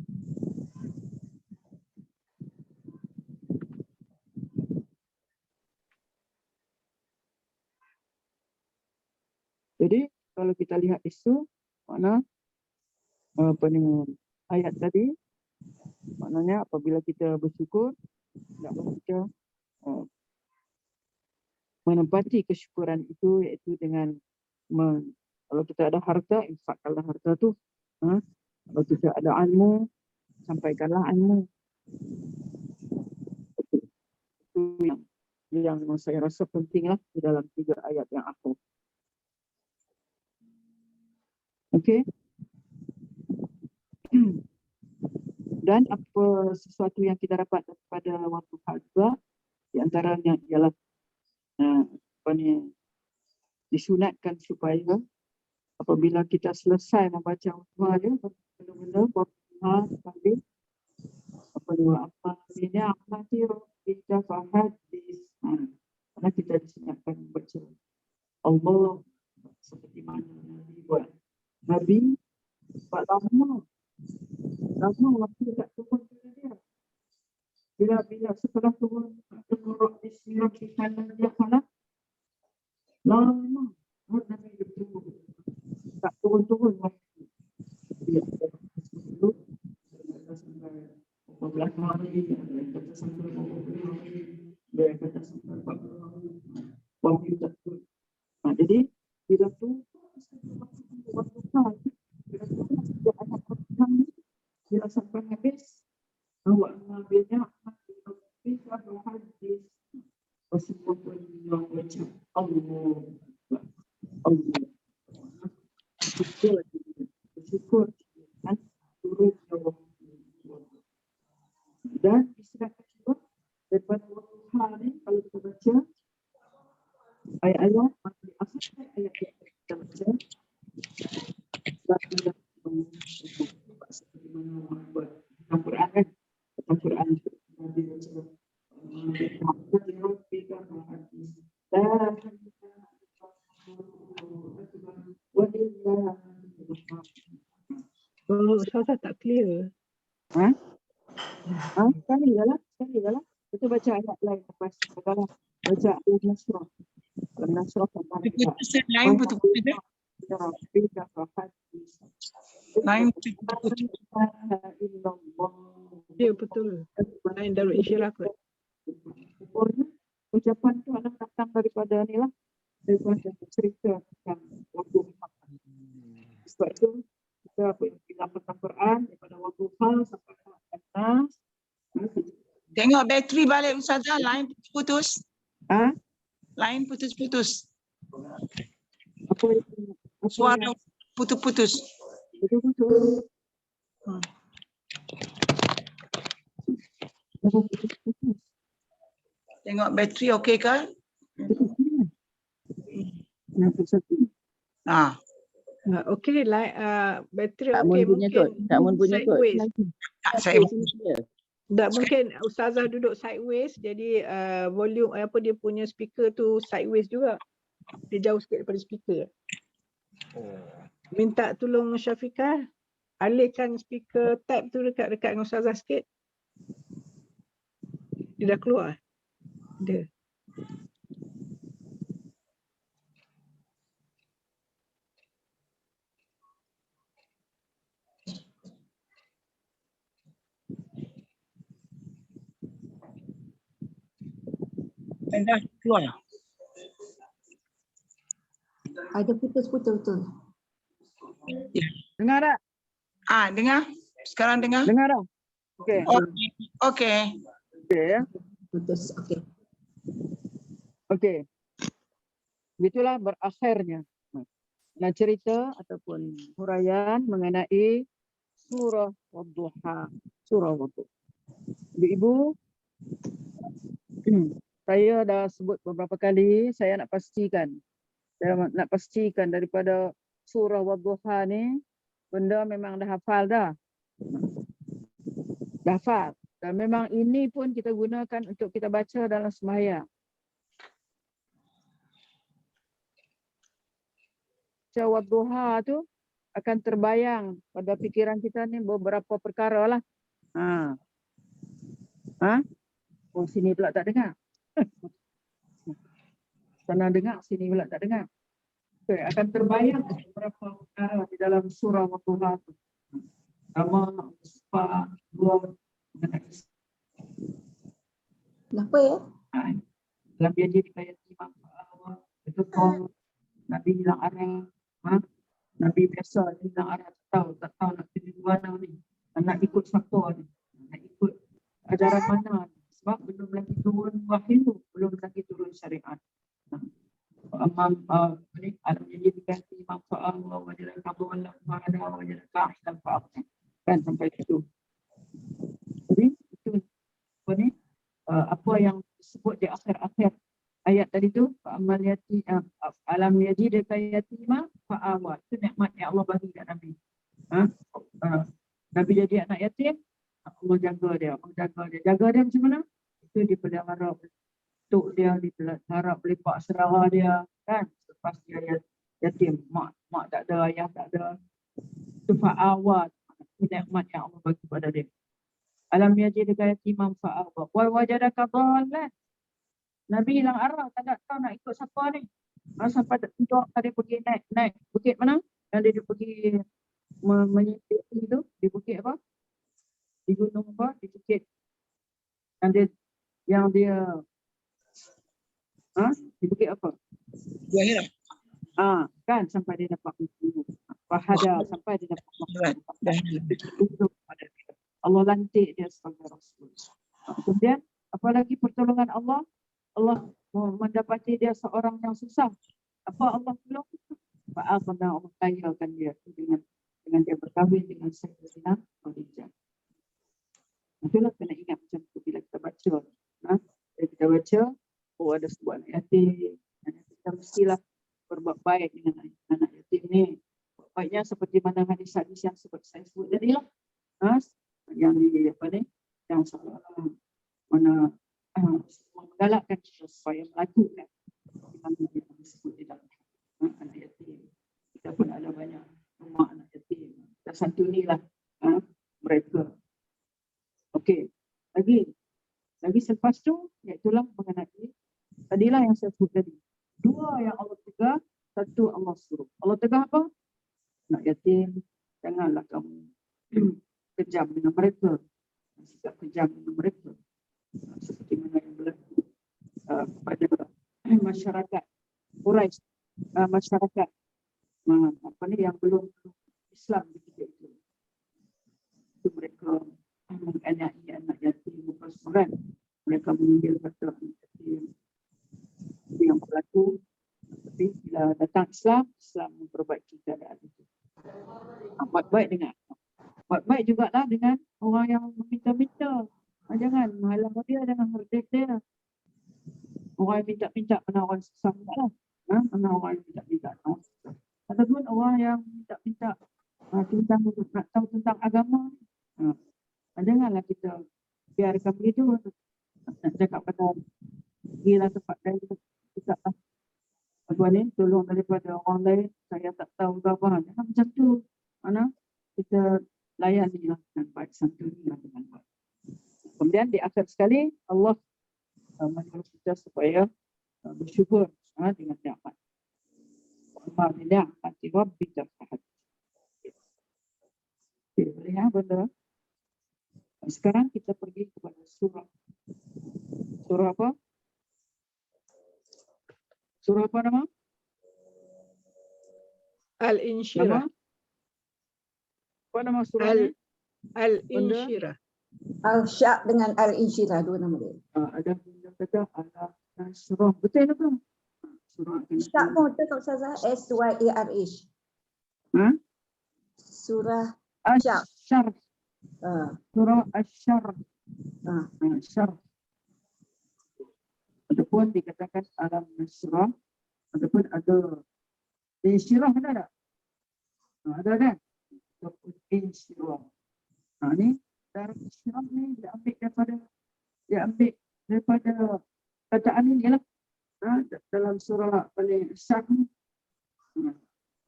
Jadi kalau kita lihat isu mana dengan ayat tadi, maknanya apabila kita bersyukur, hendaklah kita menempati kesyukuran itu, iaitu dengan kalau kita ada harta, infakkanlah harta tu Kalau tidak ada ilmu, sampaikanlah ilmu. Itu yang saya rasa penting lah di dalam 3 ayat yang akhir. Okey. Dan apa sesuatu yang kita dapat pada waktu juga, di antaranya ialah disunatkan supaya apabila kita selesai membaca Al-Quran dia, benda-benda berdoa sambil ini amati kita fahadis. Karena kita disunatkan membaca Allah seperti mana Nabi buat. Nabi buat lama waktu tak turun pada dia. Bila setelah turun Bismillahirrahmanirrahim, lama Nabi bertunggu. Tak turun waktu. Dia dulu sampai 14 hari, kata sampai 20 hari, dia kata sampai 40 hari. Waktu tak turun. Jadi bila tu waktu kan, bila tu sejak anak pertama bila sampai habis, awak mengambilnya bisa berhadis. Bersyukur yang baca Allah. Bersyukur dan turut Allah. Dan istilah kedua daripada waktu hari kalau kita baca ayat-ayat di akhir ayat yang kita baca seperti mana buat Al-Quran kan, Al-Quran dibaca Ustazah tak clear. Sekali lah. Kita baca ayat lain lepas. Kalau baca Al-Nasrah. Al-Nasrah Putus-putus, lain putus-putus. Lain putus-putus. Ya betul. Lain Darul Insyirah kot. Ucapan tu adalah datang daripada ni lah. Daripada cerita tentang waktu makan. Sebab itu kita bila tentang Quran daripada waktu hal sampai Nas. Tengok bateri balik Ustazah, lain putus-putus. Lain putus-putus. Apa itu? Suara putus-putus. Betul-betul. Tengok bateri okey ke? Okey, bateri Tak okey, bunyi kot. Tak bunyi kot. sideways. Tak, saya Tak mungkin Ustazah duduk sideways, jadi volume dia punya speaker tu sideways juga. Dia jauh sikit daripada speaker. Minta tolong Syafiqah alihkan speaker tab tu dekat dengan Ustazah sikit. Dia dah keluar. Dia. dah keluar. Ada putus-putus betul. Dengar tak? Dengar? Sekarang dengar? Dengar tak? Okey. Okey. Okey ya. Putus. Okey. Okey. Begitulah berakhirnya cerita ataupun huraian mengenai surah Wadduha. Surah Wadduha. Ibu-ibu, saya dah sebut beberapa kali, saya nak pastikan daripada surah Wadduha ni, benda memang dah hafal dah. Dah hafal. Dan memang ini pun kita gunakan untuk kita baca dalam sembahyang. Baca Wadduha tu akan terbayang pada fikiran kita ni beberapa perkara lah. Oh, sini pula tak dengar. Sana dengar, sini pula tak dengar. Okay, akan terbayang beberapa perkara di dalam surah Wadduha tu. Pertama, Sifat, dua, Kenapa ya? dalam dia jadi ayat 5 itu kau Nabi hilang arah, Nabi biasa hilang arah tak tahu nak jadi mana ni, nak ikut siapa ni, nak ikut ajaran mana ni. Sebab belum lagi turun wahyu, belum lagi turun syariat. Alam menjadikan imam fa'al wa wajadah kabul ma'ada wa wajadah ka'ilan fa'al. Kan sampai situ. Jadi itu apa ni, apa yang disebut di akhir-akhir ayat tadi tu, fa'amal yati alam yajidaka yatima fa'awa. Itu nikmat yang Allah bagi kat Nabi. Nabi jadi anak yatim, Allah jaga dia, jaga dia macam mana? Itu dipelihara untuk dia, dipelihara pelipak serara dia, kan? Lepas dia yatim, mak tak ada, ayah tak ada, itu fa'awa. Itu nikmat yang Allah bagi pada dia. Alam yajidaka yatiman fa'awa wa wajadaka dhallan. Nabi hilang arah, tak tahu nak ikut siapa ni. Sampai tentu dia pergi naik bukit mana? Yang dia pergi menyipik itu, di bukit apa? Di gunung apa? Di bukit yang dia di bukit apa? Zahirah. Kan sampai dia dapat Fahada, sampai dia dapat Allah lantik dia sebagai Rasul. Kemudian apalagi pertolongan Allah mendapati dia seorang yang susah. Apa Allah tolong? Fa'aghna, Allah kayakan dia dengan dia berkahwin dengan Sayyidatina Khadijah. Itulah kena ingat macam tu bila kita baca. Bila kita baca, ada sebuah anak yatim, dan kita mestilah berbuat baik dengan anak yatim ni. Baiknya seperti mana hadis-hadis yang seperti saya sebut tadi lah. Yang di apa ni, yang seolah-olah mana menggalakkan kita supaya melakukan yang disebut di dalam anak yatim. Kita pun ada banyak rumah anak yatim. Kita santunilah mereka. Okey, lagi selepas tu, iaitulah mengenai tadilah yang saya sebut tadi. Dua yang Allah tegah, satu Allah suruh. Allah tegah apa? Anak yatim, janganlah kamu kejam dengan mereka. Sikap kejam dengan mereka. Seperti mana yang berlaku pada masyarakat Quraisy, masyarakat apa ni yang belum Islam ketika itu. Itu mereka menganiaya anak yatim bukan seorang. Mereka mengambil harta anak yatim. Itu yang berlaku. Tapi bila datang Islam memperbaiki keadaan itu. Buat baik jugalah dengan orang yang meminta-minta. Jangan menghalang dia, jangan merdek dia. Orang yang minta-minta mana orang susah lah. Mana orang yang minta-minta orang susah. Ataupun orang yang minta-minta nak tahu tentang agama. Janganlah kita biarkan begitu. Nak cakap pada pergilah tempat lain, kita apa ni, tolong daripada orang lain, saya tak tahu apa. Jangan macam tu. Mana kita layanilah dengan baik, santunilah dengan baik. Kemudian di akhir sekali Allah menyuruh kita supaya bersyukur dengan nikmat. Wa bi ni'mati rabbika fahaddits. Boleh benda. Sekarang kita pergi kepada surah. Surah apa? Surah apa nama? Al-Insyirah. Apa nama surahnya? Al-Insyirah. Al-Syak dengan Al-Insyirah, dua nama dia. Ada benda kata surah. Betul apa? Surah Syak pun betul tak Ustazah? S-Y-A-R-H. Surah Syak. Asyar. Surah Asyar. Asyar. Ataupun dikatakan alam nasrah. Ataupun ada insyirah ada tak? Ada kan? Ataupun insyirah. Ni darah insyirah ni dia ambil daripada bacaan ini lah. Dalam surah Al-Syak ni.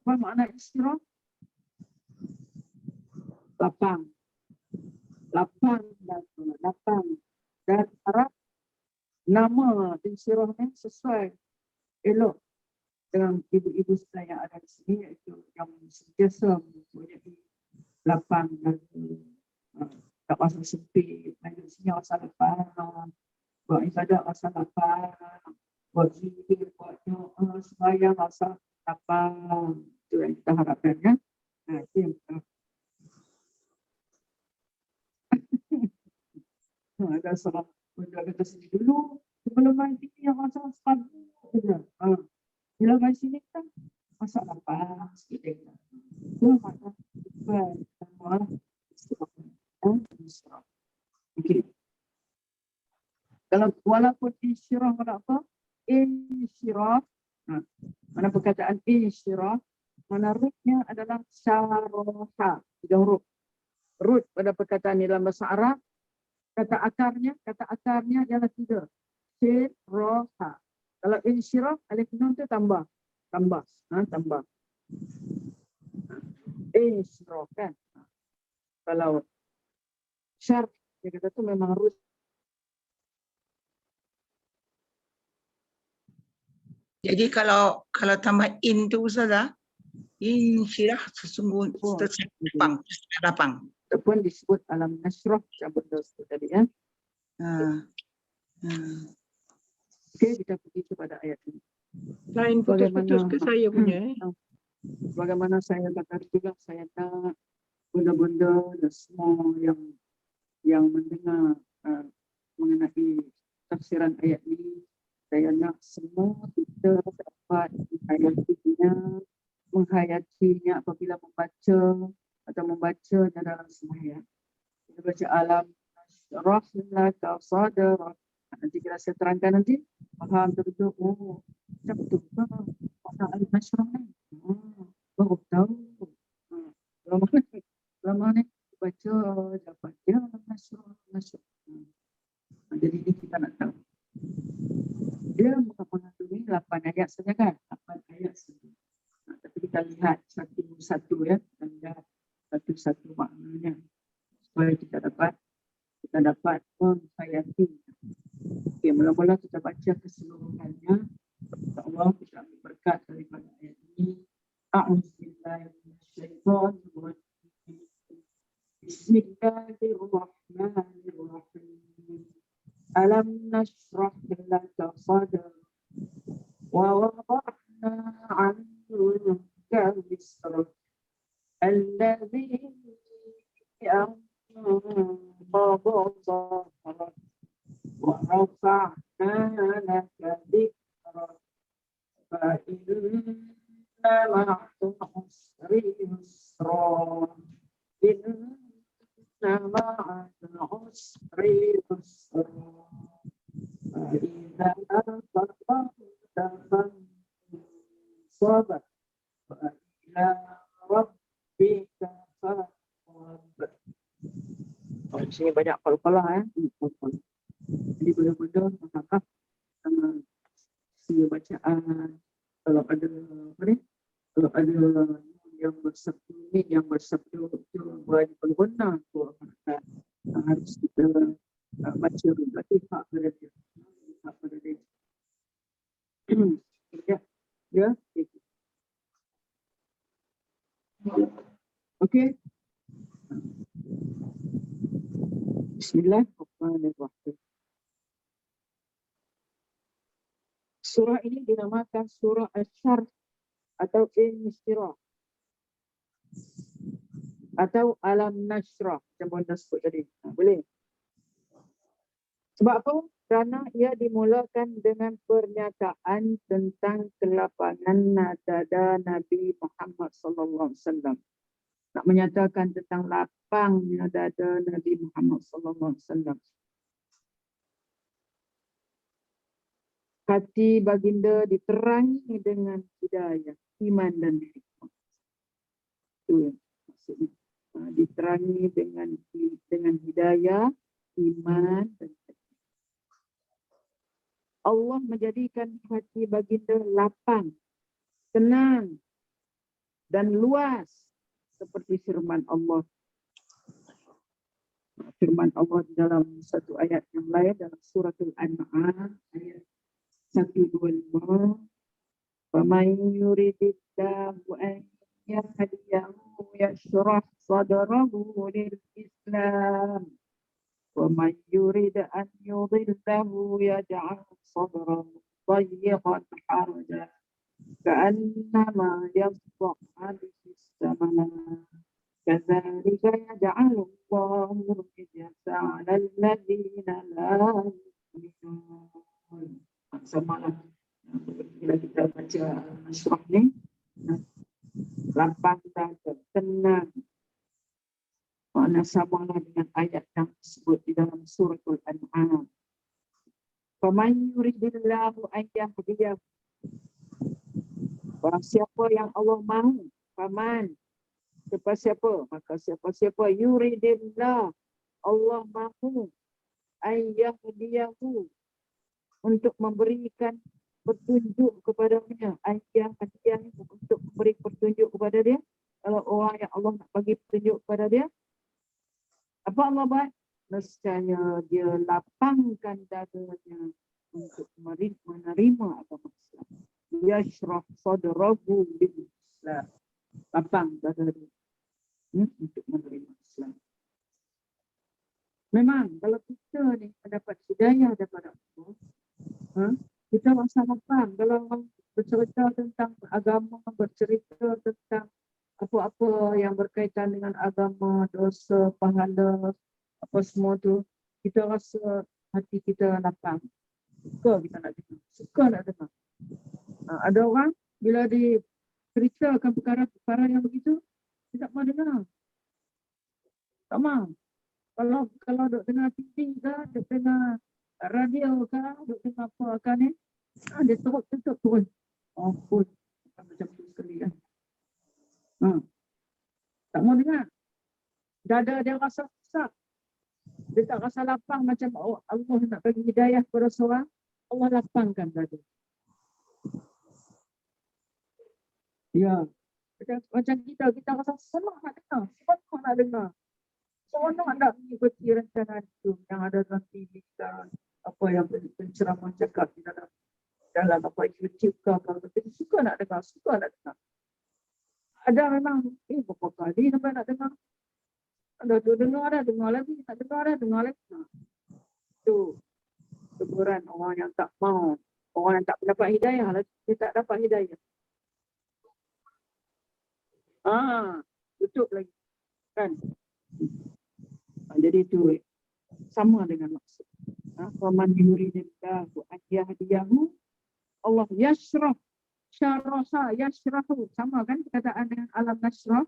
Apa makna insyirah? Lapang dan Arab. Nama insyirah ni sesuai elok dengan ibu-ibu sekalian yang ada di sini, iaitu yang sentiasa mempunyai lapang dan tak rasa sempit. Di sini rasa lapang, buat ibadat rasa lapang, buat zikir, buat doa, sembahyang rasa lapang. Itu yang kita harapkan kan. Itu yang kita Ada salah benda kata sini dulu. Sebelum main sini yang masalah sepadu saja. Bila main sini kan masak apa sikit aja. Itu mana? Bukan. Malah istirahat. Okey. Kalau walaupun insyirah apa? Insyirah. Mana perkataan insyirah? Mana rootnya adalah syaraha. 3 huruf. Root pada perkataan ini dalam bahasa Arab. Kata akarnya ialah 3. Syiraha. Kalau insyirah, alif nun tu tambah. Tambah. Insyirah kan. Kalau syar, dia kata tu memang root. Jadi kalau tambah in tu Ustazah, insyirah sesungguhnya tersadapang. Ataupun disebut alam nasrah macam benda sebut tadi ya. Okey, kita pergi kepada ayat ini. Lain putus-putus ke saya punya Bagaimana saya kata juga, saya nak benda-benda dan semua yang mendengar mengenai tafsiran ayat ini, saya nak semua kita dapat menghayatinya apabila membaca dalam sembahyang. Kita baca alam nashrah laka sadrak. Nanti saya terangkan nanti, faham betul. Oh, macam betul ke? Mana alam nashrah ni? Baru tahu. Lama ni baca dapat dia alam nashrah. Jadi ini kita nak tahu. Dia mengandungi 8 ayat saja kan? 8 ayat saja. Tapi kita lihat satu-satu ya. Kita lihat satu-satu maknanya. Supaya kita dapat menghayati. Okey, mula-mula kita baca keseluruhannya. InsyaAllah kita ambil berkat daripada ayat ini. A'udzubillahiminasyaitanirrajim. Bismillahirrahmanirrahim. Alam nashrah laka sadrak wa wada'na 'anka wizrak alladhi anqadha dhahrak wa rafa'na laka dhikrak fa inna ma'al usri yusra inna ma'al usri yusra فإذا فرغت فانصب وإلى ربك فارغب. Di sini banyak qalqalah Jadi benda-benda mengangkat sama sia bacaan. Kalau ada yang bersabdu itu berani benar tu harus kita baca Al-Fatihah pada dia. Ya. Okey. Bismillahirrahmanirrahim. Surah ini dinamakan surah Asy-Syarh atau Insyirah atau Alam Nashrah macam benda sebut tadi. Boleh? Sebab apa? Kerana ia dimulakan dengan pernyataan tentang kelapangan dada Nabi Muhammad sallallahu alaihi wasallam. Nak menyatakan tentang lapangnya dada Nabi Muhammad sallallahu alaihi wasallam. Hati baginda diterangi dengan hidayah, iman dan hikmah. Itu maksudnya. Diterangi dengan hidayah, iman dan hikmah. Allah menjadikan hati baginda lapang, tenang dan luas seperti firman Allah. Firman Allah di dalam satu ayat yang lain dalam suratul An'am ayat 125. Faman yuridillahu an yahdiyahu yashrah sadrahu lil Islam. وَمَنْ يُرِدْ أَنْ يُضِلَّهُ يَجْعَلْ صَدْرَهُ ضَيِّقًا حَرَجًا كَأَنَّمَا يَصَّعَّدُ فِي السَّمَاءِ كَذَلِكَ يَجْعَلُ اللَّهُ الرِّجْسَ على الذين لا يؤمنون. Samalah bila kita baca surah ni, lapang dada, tenang. Makna samalah dengan ayat yang disebut di dalam suratul An'am. Faman yuridillahu an yahdiyahu. Barang siapa yang Allah mahu, faman, siapa? Maka siapa yuridillah, Allah mahu an yahdiyahu, untuk memberikan petunjuk kepadanya, untuk memberi petunjuk kepada dia. Kalau orang yang Allah nak bagi petunjuk kepada dia, apa Allah buat? Nescaya dia lapangkan dadanya untuk menerima agama Islam. Yashrah sadrahu bil Islam. Lapang dada dia untuk menerima Islam. Memang kalau kita ni mendapat hidayah daripada Allah, kita rasa lapang. Kalau orang bercerita tentang agama, bercerita tentang apa-apa yang berkaitan dengan agama, dosa, pahala, apa semua tu, kita rasa hati kita lapang. Suka kita nak dengar. Suka nak dengar. Ada orang bila diceritakan perkara-perkara yang begitu, dia tak mahu dengar. Tak mahu. Kalau duk dengar TV ke, duk dengar radio ke, duk dengar apa kan ni, dia tutup terus. Oh pun, macam tu sekali kan. Tak mau dengar. Dada dia rasa susah. Dia tak rasa lapang macam Allah nak bagi hidayah kepada seorang. Allah lapangkan dada. Ya. Macam kita rasa senang nak dengar. Senang nak dengar. Senang nak mengikuti rancangan itu yang ada dalam TV kan. Apa yang penceramah cakap di dalam apa YouTube ke apa. Kita suka nak dengar. Ada memang, berapa kali sampai nak dengar. Ada tu dengar lagi, nak dengar lagi. Itu teguran orang yang tak mau. Orang yang tak dapat hidayah lagi. Dia tak dapat hidayah. Tutup lagi. Kan? Jadi itu sama dengan maksud. Faman yuridillahu an yahdiyahu, Allah yashrah. Syaraha yashrahu, sama kan perkataan dengan alam nashrah.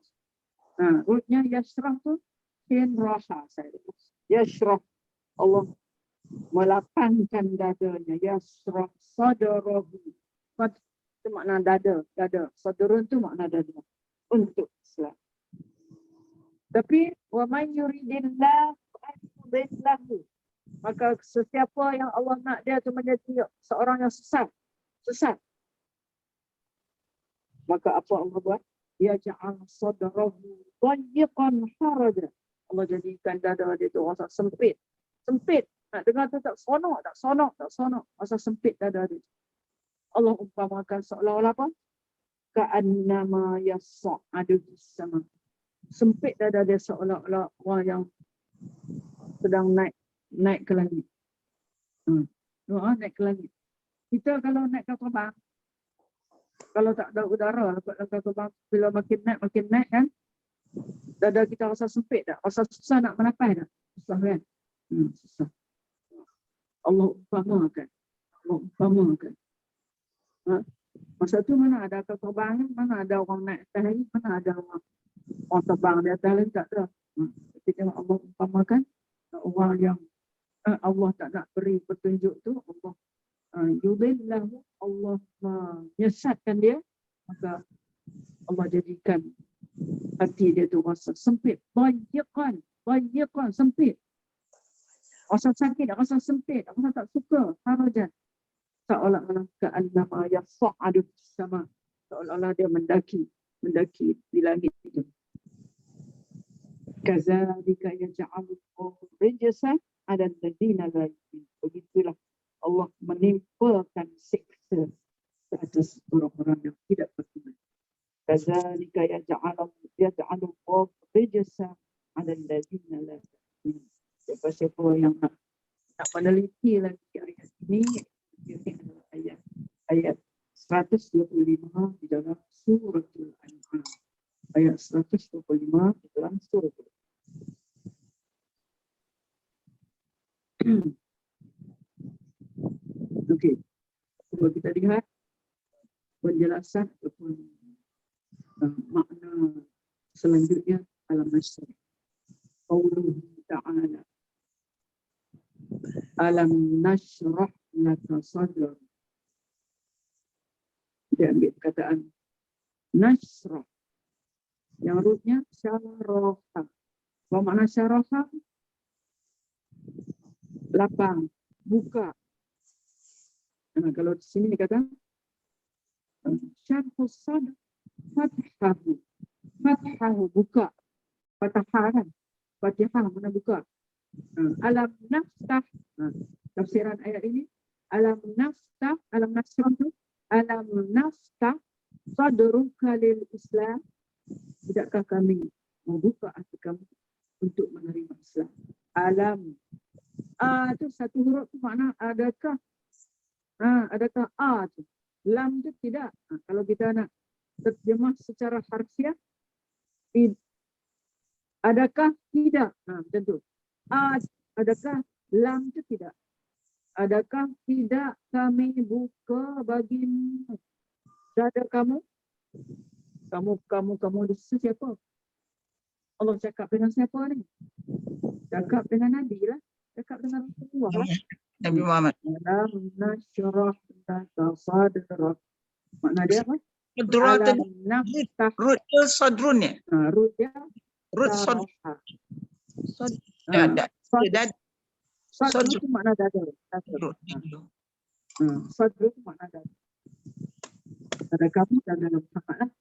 Rootnya yashrah tu sin raha saya. Yashrah, Allah melapangkan dadanya. Yashrah sadrahu. Itu makna dada. Sadrun tu makna dada. Untuk Islam. Tapi wa man yuridillah an yudillahu, maka sesiapa yang Allah nak dia tu menjadi seorang yang sesat. Maka apa Allah buat? Ya ja'al sadrahu dayyiqan haraja. Allah jadikan dada dia tu rasa sempit. Nak dengar tu tak sonok. Rasa sempit dada dia. Allah umpamakan seolah-olah apa? Ka'annama yas'adu fis sama. Sempit dada dia seolah-olah orang yang sedang naik ke langit. Naik ke langit. Kita kalau naik kapal terbang, kalau tak ada udara, bila makin naik kan, dada kita rasa sempit tak? Rasa susah nak menapas tak? Susah kan? Susah. Allah umpamakan. Masa tu mana ada kapal terbang, mana ada orang naik atas lagi, mana ada orang terbang di atas lagi, tak ada. Ketika Allah umpamakan, orang yang Allah tak nak beri petunjuk tu, Allah yudillahu, Allah menyesatkan dia, maka Allah jadikan hati dia tu rasa sempit. Dayyiqan, sempit. Rasa sakit, rasa sempit, rasa tak suka, harajan. Seolah-olah ka'annama yas'adu fis sama. Seolah-olah dia mendaki di langit itu. Kadzalika yaj'alu rijsan 'ala alladziina la yu'minun. Begitulah Allah menimpakan siksa ke atas orang-orang yang tidak beriman. Kadzalika yaj'alu rijsan 'ala alladziina la yu'minun. Siapa yang nak meneliti lagi ayat ini adalah ayat 125 di dalam suratul An'am. Ayat 125 di dalam suratul An'am. Okey. Cuba kita lihat penjelasan ataupun makna selanjutnya alam nasrah. Qauluhu ta'ala. Alam nasrah laka sadrak. Dia ambil perkataan nasrah. Yang rootnya syaraha. Apa makna syaraha? Lapang, buka. Kalau di sini dikata syarhus sadr fathahu. Fathahu, buka. Fathah kan? Fatihah mana buka. Alam naftah. Tafsiran ayat ini. Alam naftah. Alam nasrah tu. Alam naftah sadruka lil Islam. Tidakkah kami membuka hati kamu untuk menerima Islam? Alam. Tu satu huruf tu makna adakah? Adakah A tu? Lam tu tidak. Kalau kita nak terjemah secara harfiah, adakah tidak? Macam tu. Adakah? Lam tu tidak. Adakah tidak kami buka bagimu dada kamu? Kamu di siapa? Allah cakap dengan siapa ni? Cakap dengan Nabi lah. Cakap dengan Rasulullah lah. Nabi Muhammad. Alam nasyrah laka sadrak. Makna dia apa? Sadrun Alam naftah. root tu sadrun ya? Root dia Root syaraha. dada. Sadru itu makna dada. Sadru itu makna dada. Dada kamu dan dalam Muhammad lah.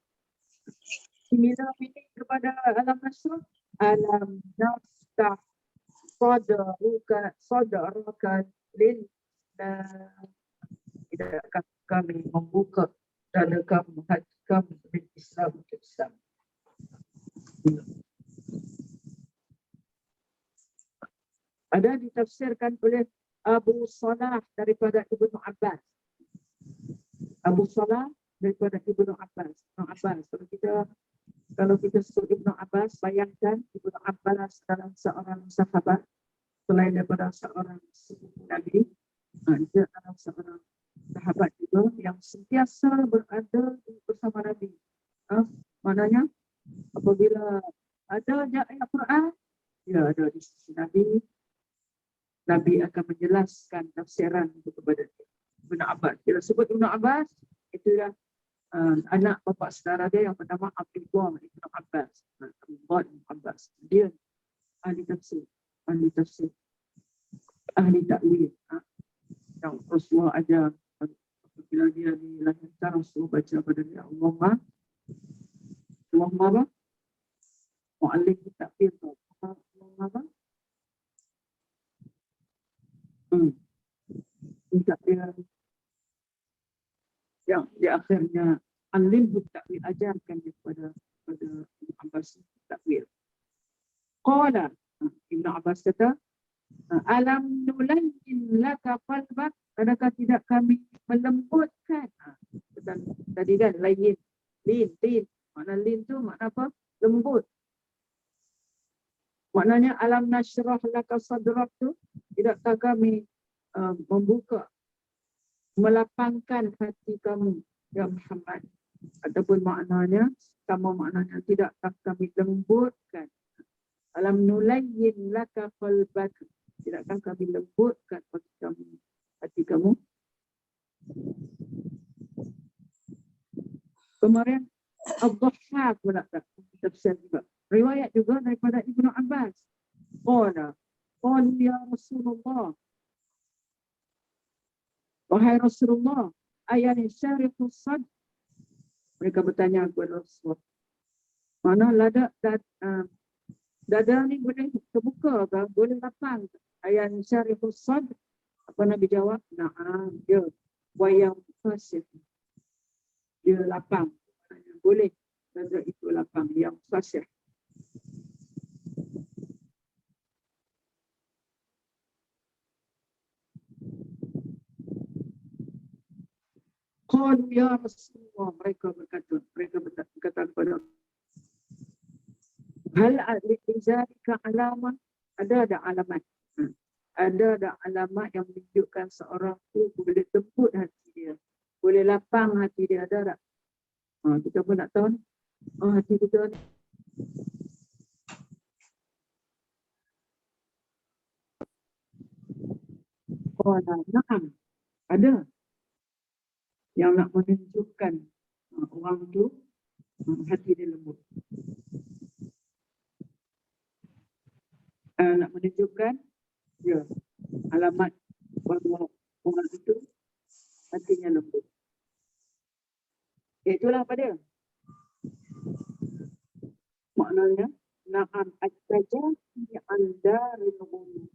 Similar meaning kepada alam nasrah. Alam naftah sadraka lil. Tidakkah kami membuka dada kamu, hati kamu untuk Islam, untuk Islam. Ada ditafsirkan oleh Abu Salah daripada Ibnu Abbas. Abu Salah daripada Ibnu Abbas. Kalau kita sebut Ibnu Abbas, bayangkan Ibnu Abbas adalah seorang sahabat selain daripada seorang sepupu Nabi. Dia adalah seorang sahabat juga yang sentiasa berada bersama Nabi. Maknanya apabila ada ayat Quran, dia ada di sisi Nabi. Nabi akan menjelaskan tafsiran itu kepada dia. Ibnu Abbas. Bila sebut Ibnu Abbas, itulah anak bapa saudara dia yang bernama Abdullah Ibnu Abbas. Abdullah Ibnu Abbas. Dia ahli tafsir, ahli takwil. Yang Rasulullah ajar apabila dia dilahirkan, Rasulullah baca pada dia Allahumma mu'allim takwil. Allahumma minta dia yang di akhirnya alim takwil, ajarkan dia kepada Ibnu Abbas takwil. Qala, Ibnu Abbas kata, alam nulayyin laka qalbak, adakah tidak kami melembutkan? Tadi kan layyin, lin. Makna lin tu makna apa? Lembut. Maknanya alam nasyrah laka sadrak tu, tidakkah kami membuka, melapangkan hati kamu, ya Muhammad? Ataupun maknanya, sama maknanya, tidakkah kami lembutkan? Alam nulayyin laka qalbak, tidakkah kami lembutkan hati kamu? Kemarin Ad-Dhahhak pula tafsir juga. Riwayat juga daripada Ibnu Abbas. Qalu ya Rasulullah. Wahai Rasulullah, ayani syarifus sad. Mereka bertanya kepada Rasulullah, mana dada ni boleh terbuka ke? Boleh lapang ke? Ayani syarifus sad. Apa Nabi jawab? Na'am, dia wayang fasih. Dia lapang. Boleh dada itu lapang, yang fasih. Qalu ya Rasulullah, mereka berkata kepada hal alizalika alamat, ada alamat. ada tak alamat yang menunjukkan seorang tu boleh lembut hati dia, boleh lapang hati dia, ada tak? Kita pun nak tahu ni. Hati kita ni. Nah, ada yang nak menunjukkan orang tu hati dia lembut. Nak menunjukkan ya alamat bahawa orang itu hatinya lembut. Itulah apa dia? Maknanya na'am at-tajasi anda rinubun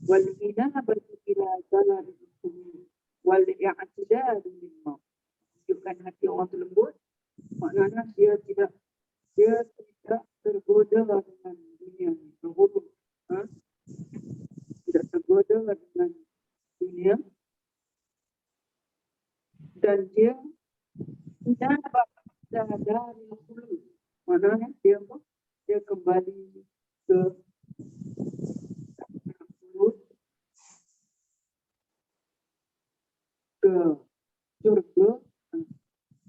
wal inabati ila dalal al-qulub wal i'tidal mimma. Tunjukkan hati orang tu lembut, maknanya dia tidak tergoda dengan dunia ni. Tidak tergoda dengan dunia dan dia tidak dari hulu. Maknanya dia kembali ke hulu, ke surga,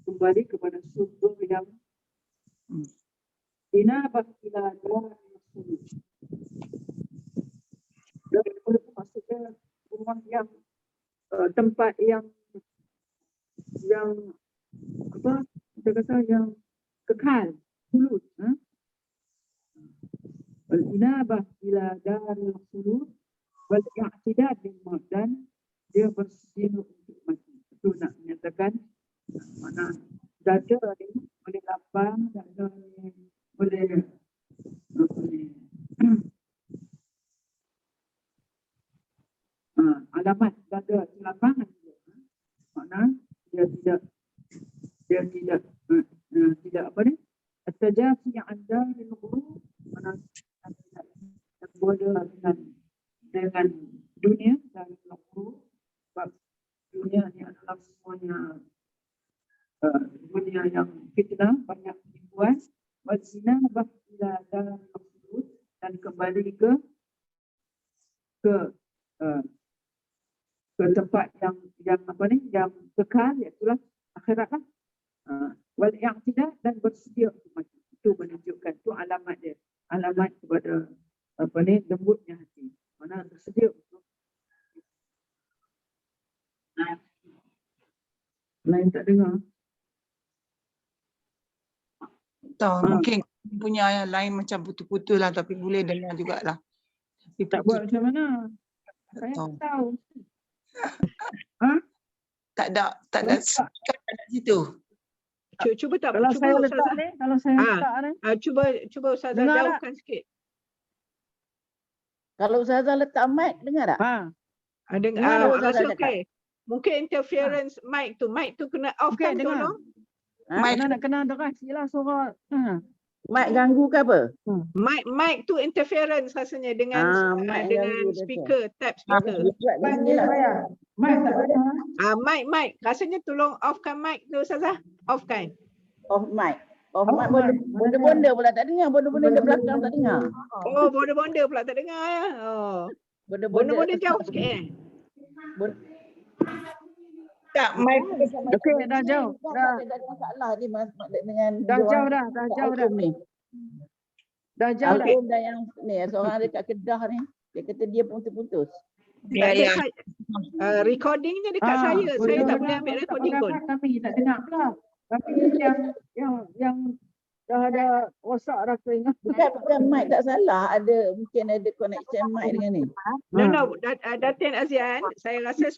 kembali kepada surga yang inabah ila dari hulu. Dan itu maksudnya rumah yang tempat yang apa kita kata yang kekal, khulud. Al-inabah ila daril khulud wal i'tidad bil maut, dan dia bersedia untuk mati. Itu nak menyatakan mana dada ni boleh lapang, dada ni boleh alamat dada kelapangan. Makna dia tidak apa ni? At-tajasi anda lil ghurur, mana tergoda dengan dunia dan ghurur. Sebab dunia ni adalah semuanya dunia yang fitnah, banyak penipuan. Wa zinabah ila daril khulud, dan kembali ke tempat yang apa ni, yang kekal, iaitulah akhirat lah. Wal i'tidad, dan bersedia untuk mati. Itu menunjukkan, itu alamat dia, alamat kepada apa ni, lembutnya hati. Mana bersedia untuk lain tak dengar. Tahu mungkin punya lain macam putus-putus lah, tapi boleh dengar jugalah. Tak buat macam mana? Saya tak tahu. Tak ada situ. Cuba tak, Kalau cuba saya letak Ustazah. ni, kalau saya letak ni. Cuba Ustazah Dengar tak? jauhkan sikit. Kalau Ustazah letak mic, dengar tak? Dengar, Ustazah rasa cakap. okey. Mungkin interference mic tu kena off kan dengar. tolong. Nak kena derasi lah suara. Mic ganggu ke apa? Mic tu interference rasanya dengan mic dengan ganggu dia speaker, tab tu. speaker. Buat kat sini lah. Mic tak ada. Mic rasanya tolong offkan mic tu Ustazah. Offkan. Off mic. Off Off mic mic. bonda-bonda pula tak dengar. Bonda-bonda di belakang tak dengar. Oh, bonda-bonda pula tak dengar ya. Oh. Bonda-bonda jauh sikit Tak, mic Okey, dah jauh. Dah Tak ada masalah ni dengan dah jauh dah. Dah jauh dah. ni. Dah jauh dah. Al-Um dah yang ni, seorang dekat Kedah ni. Dia kata dia putus-putus. ya. Recordingnya dekat saya. Saya tak boleh ambil recording pun. Kami tak dengar pula. Tapi yang dah ada rosak dah keringat. Bukan mic tak salah. Mungkin ada connection mic dengan ni. No, Datin Azian, saya rasa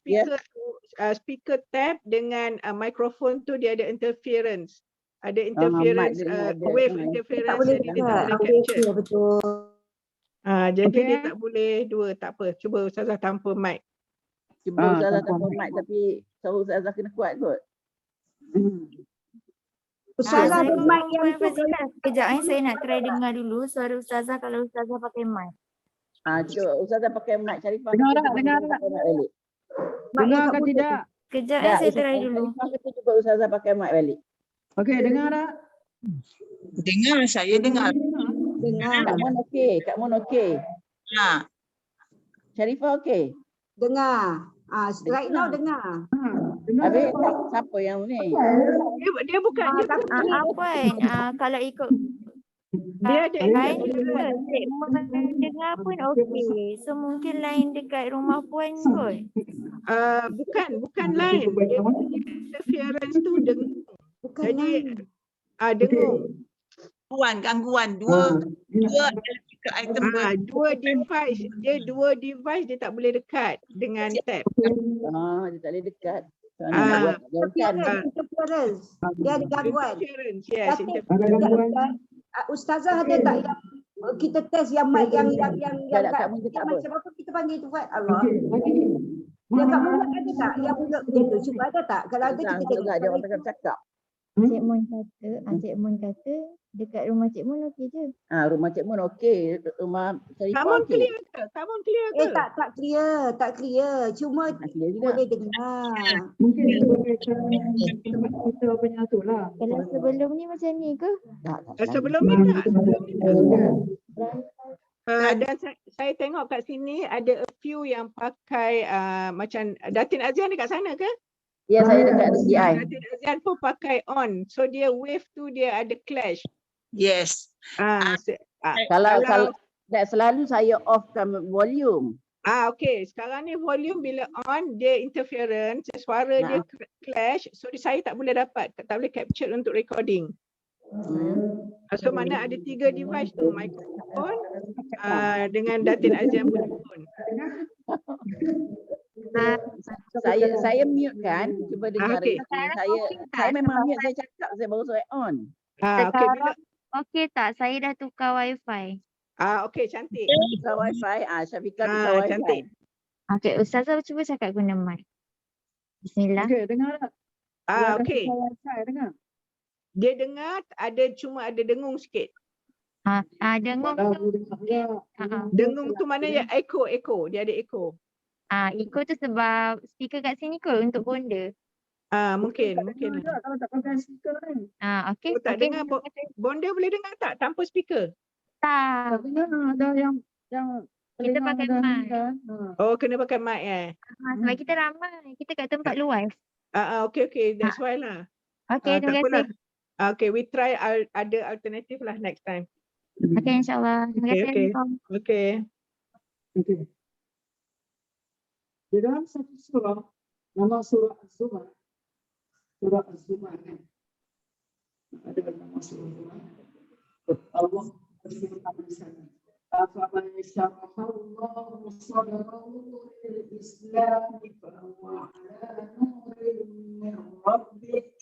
speaker tab dengan mikrofon tu dia ada interference. Ada interference, mic dia ada. wave Tak interference, boleh jadi dia tak boleh buka. capture. Betul. Jadi Okey. dia tak boleh dua, tak apa. Cuba Ustazah tanpa mic. Cuba Ustazah tanpa tanpa mic tapi suara Ustazah kena kuat kot. Ustazah Saya mic yang tu Fazila, sekejap saya nak try dengar dulu suara Ustazah kalau Ustazah pakai mic. Cuba Ustazah pakai mic. Syarifah Dengar kata tak? cuba Dengar Ustazah tak? pakai mic balik. Dengar ke tidak? Sekejap Tak, saya try dulu. Syarifah kata cuba Ustazah pakai mic balik. Okey, dengar tak? Dengar, saya dengar. dengar. Kak Mon okey. Ha. Syarifah okey. Dengar. Right now dengar. Habis siapa yang ni? Dia bukan dia Puan, kalau ikut dia ada lain interference. dengar pun okey. So mungkin lain dekat rumah Puan kot. Bukan lain. Dia punya interference tu dengung. Bukan Jadi lain. dengung. Gangguan dua electrical item Dua device dia tak boleh dekat dengan tab. Dia tak boleh dekat. Nak buat Interference. Dia ada gangguan. Interference, yes. Tapi Interference. Ustazah ada tak yang kita test yang mic yang Tak kat mungkin tak macam apa kita panggil tu Fuad? Allah. Yang kat mulut ada tak? Yang mulut macam tu. Cuba ada tak? Kalau ada kita tengok. dia orang cakap. Cik Mun kata dekat rumah Cik Mun okey je. Rumah Cik Mun okey, rumah Syarifah Kamu okey. clear ke? Kamu clear ke? Tak clear. Cuma Clear juga. boleh dengar. Mungkin itu berkaitan dengan kita punya tu lah. Kalau sebelum ni macam ni ke? Sebelum ni tak. Dan saya tengok kat sini ada a few yang pakai macam Datin Azian dekat sana ke? Ya, saya dekat DI. Datin Azian pun pakai on. So dia wave tu dia ada clash. Yes. Kalau selalu saya offkan volume. Okey. Sekarang ni volume bila on dia interference, suara dia clash. So saya tak boleh capture untuk recording. So mana ada 3 device tu, microphone dengan Datin Azian punya phone. Saya mute kan, cuba dengar. Okey. Saya memang mute, saya cakap saya baru saya on. Okey, bila Okey tak? Saya dah tukar wifi. okey, cantik. Buka wifi, Syafiqah buka wifi. Cantik. Okey, Ustazah cuba cakap guna mic. Bismillah. Okey, dengar tak? Okey. Saya dengar. Dia dengar cuma ada dengung sikit. Dengung Kalau tu. dengar enggak. Dengung tu mana ya echo. Dia ada echo. Ikut tu sebab speaker kat sini kot untuk bonda. Mungkin. Dengar kalau tak pakai speaker ni. Okey. Oh, tak dengar. Bonda boleh dengar tak tanpa speaker? Tak. Tak dengar ada yang Kita telinga pakai dah mic. ni kan. Oh, kena pakai mic Sebab kita ramai. Kita kat tempat luas. Okey. That's why lah. Okey, Tak terima apalah. kasih. Okay, we try ada alternatif lah next time. Okey, insyaAllah. Terima kasih. Okay. Okey. Di dalam satu surah, nama surah Az-Zumar. Surah Az-Zumar kan. Ada nama surah Az-Zumar. Allah berfirman di sana. Afaman syarahallahu sadrahu lil Islam fa huwa ala nurin min rabbih.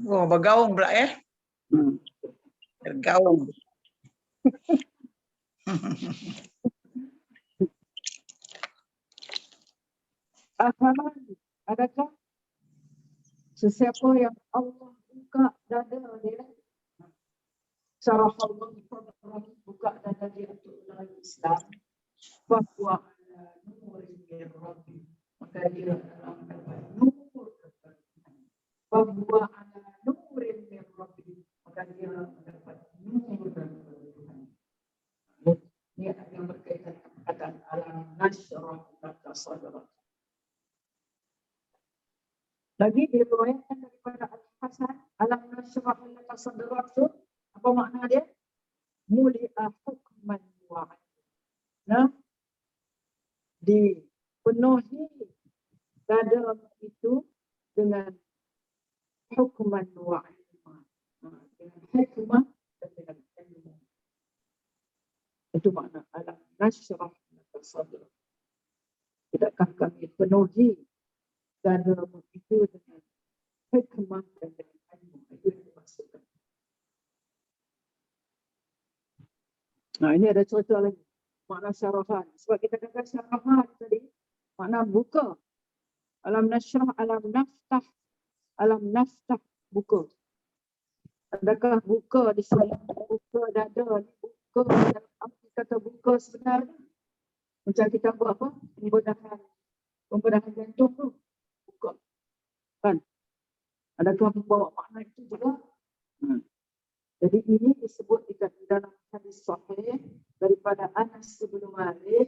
Oh, bergaung pula ya. Bergaung. Afaman, adakah sesiapa yang Allah buka dada dia, syarahallahu sadrahu, buka dada dia untuk menerima Islam, bahwa ala nurin min rabbih, maka dia akan mendapat nur daripada Tuhan. Bahwa ala nurin min rabbih, maka dia mendapat nur daripada Tuhan. Ini yang berkaitan dengan perkataan alam nasyrah laka sadrak. Lagi diriwayatkan daripada Al-Hasan, alam nasyrah laka sadrak tu apa makna dia? Muli'a hukman wa adlan. Dipenuhi dada itu dengan hukman wa ilman. Dengan hikmah dan dengan ilmu. Itu makna alam nasyrah laka sadrak. Tidakkah kami penuhi dada itu dengan hikmah dan dengan ilmu? Itu yang dimaksudkan. Ini ada cerita lagi. Makna syarahan. Sebab kita kata syarahan tadi, makna buka. Alam nasyrah, alam naftah, buka. Adakah buka di sini? Buka dada ni, buka dalam arti kata buka sebenarnya. Macam kita buat apa? Pembedahan jantung tu. Buka. Kan? Adakah membawa makna itu juga? Jadi ini disebut di dalam hadis sahih daripada Anas bin Malik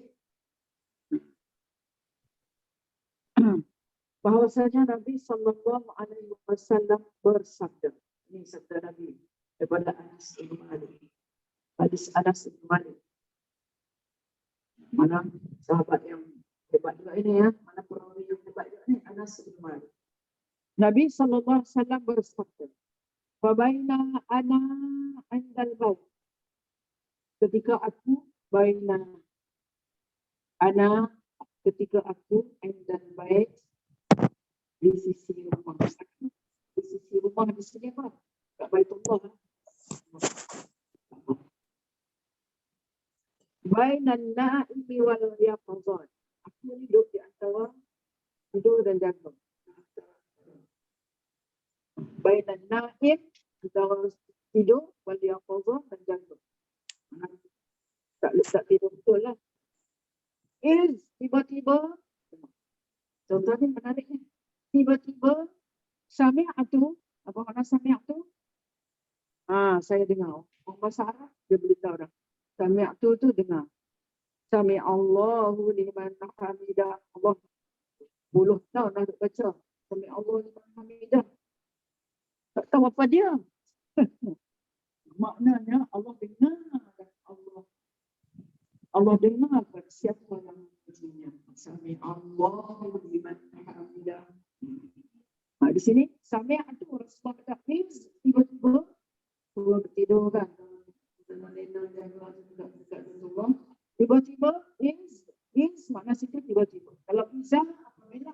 bahwasanya Nabi sallallahu alaihi wasallam bersabda. Ini sabda Nabi daripada Anas bin Malik. Hadis Anas bin Malik. Mana sahabat yang hebat juga ini ya, mana perawi yang hebat juga ini, Anas bin Malik. Nabi sallallahu alaihi wasallam bersabda, "Fa baina ana 'indal bait." Ketika aku ketika aku 'indal bait, di sisi rumah. Di sisi rumah di sini apa? Kat Baitullah. Bainan naimi wal yaqzan. Aku duduk di antara tidur dan jaga. Bainan naim, antara tidur wal yaqzan dan jaga. Tak tidur betul lah. Tiba-tiba, contohnya menarik ni. Tiba-tiba, sami'atu, apa makna sami'atu? Saya dengar. Orang bahasa Arab, dia beritahu dah. Sami'atu tu dengar. Sami'allahu liman hamidah. Allah 10 tahun dah duk baca. Sami'allahu liman hamidah. Tak tahu apa dia. Maknanya Allah dengar. Allah dengar pada siapa yang memujinya. Sami'allahu liman hamidah. Di sini sami'atu Rasulullah kata tiba-tiba orang bertidur kan. Tiba-tiba is makna situ tiba-tiba. Kalau iza apabila.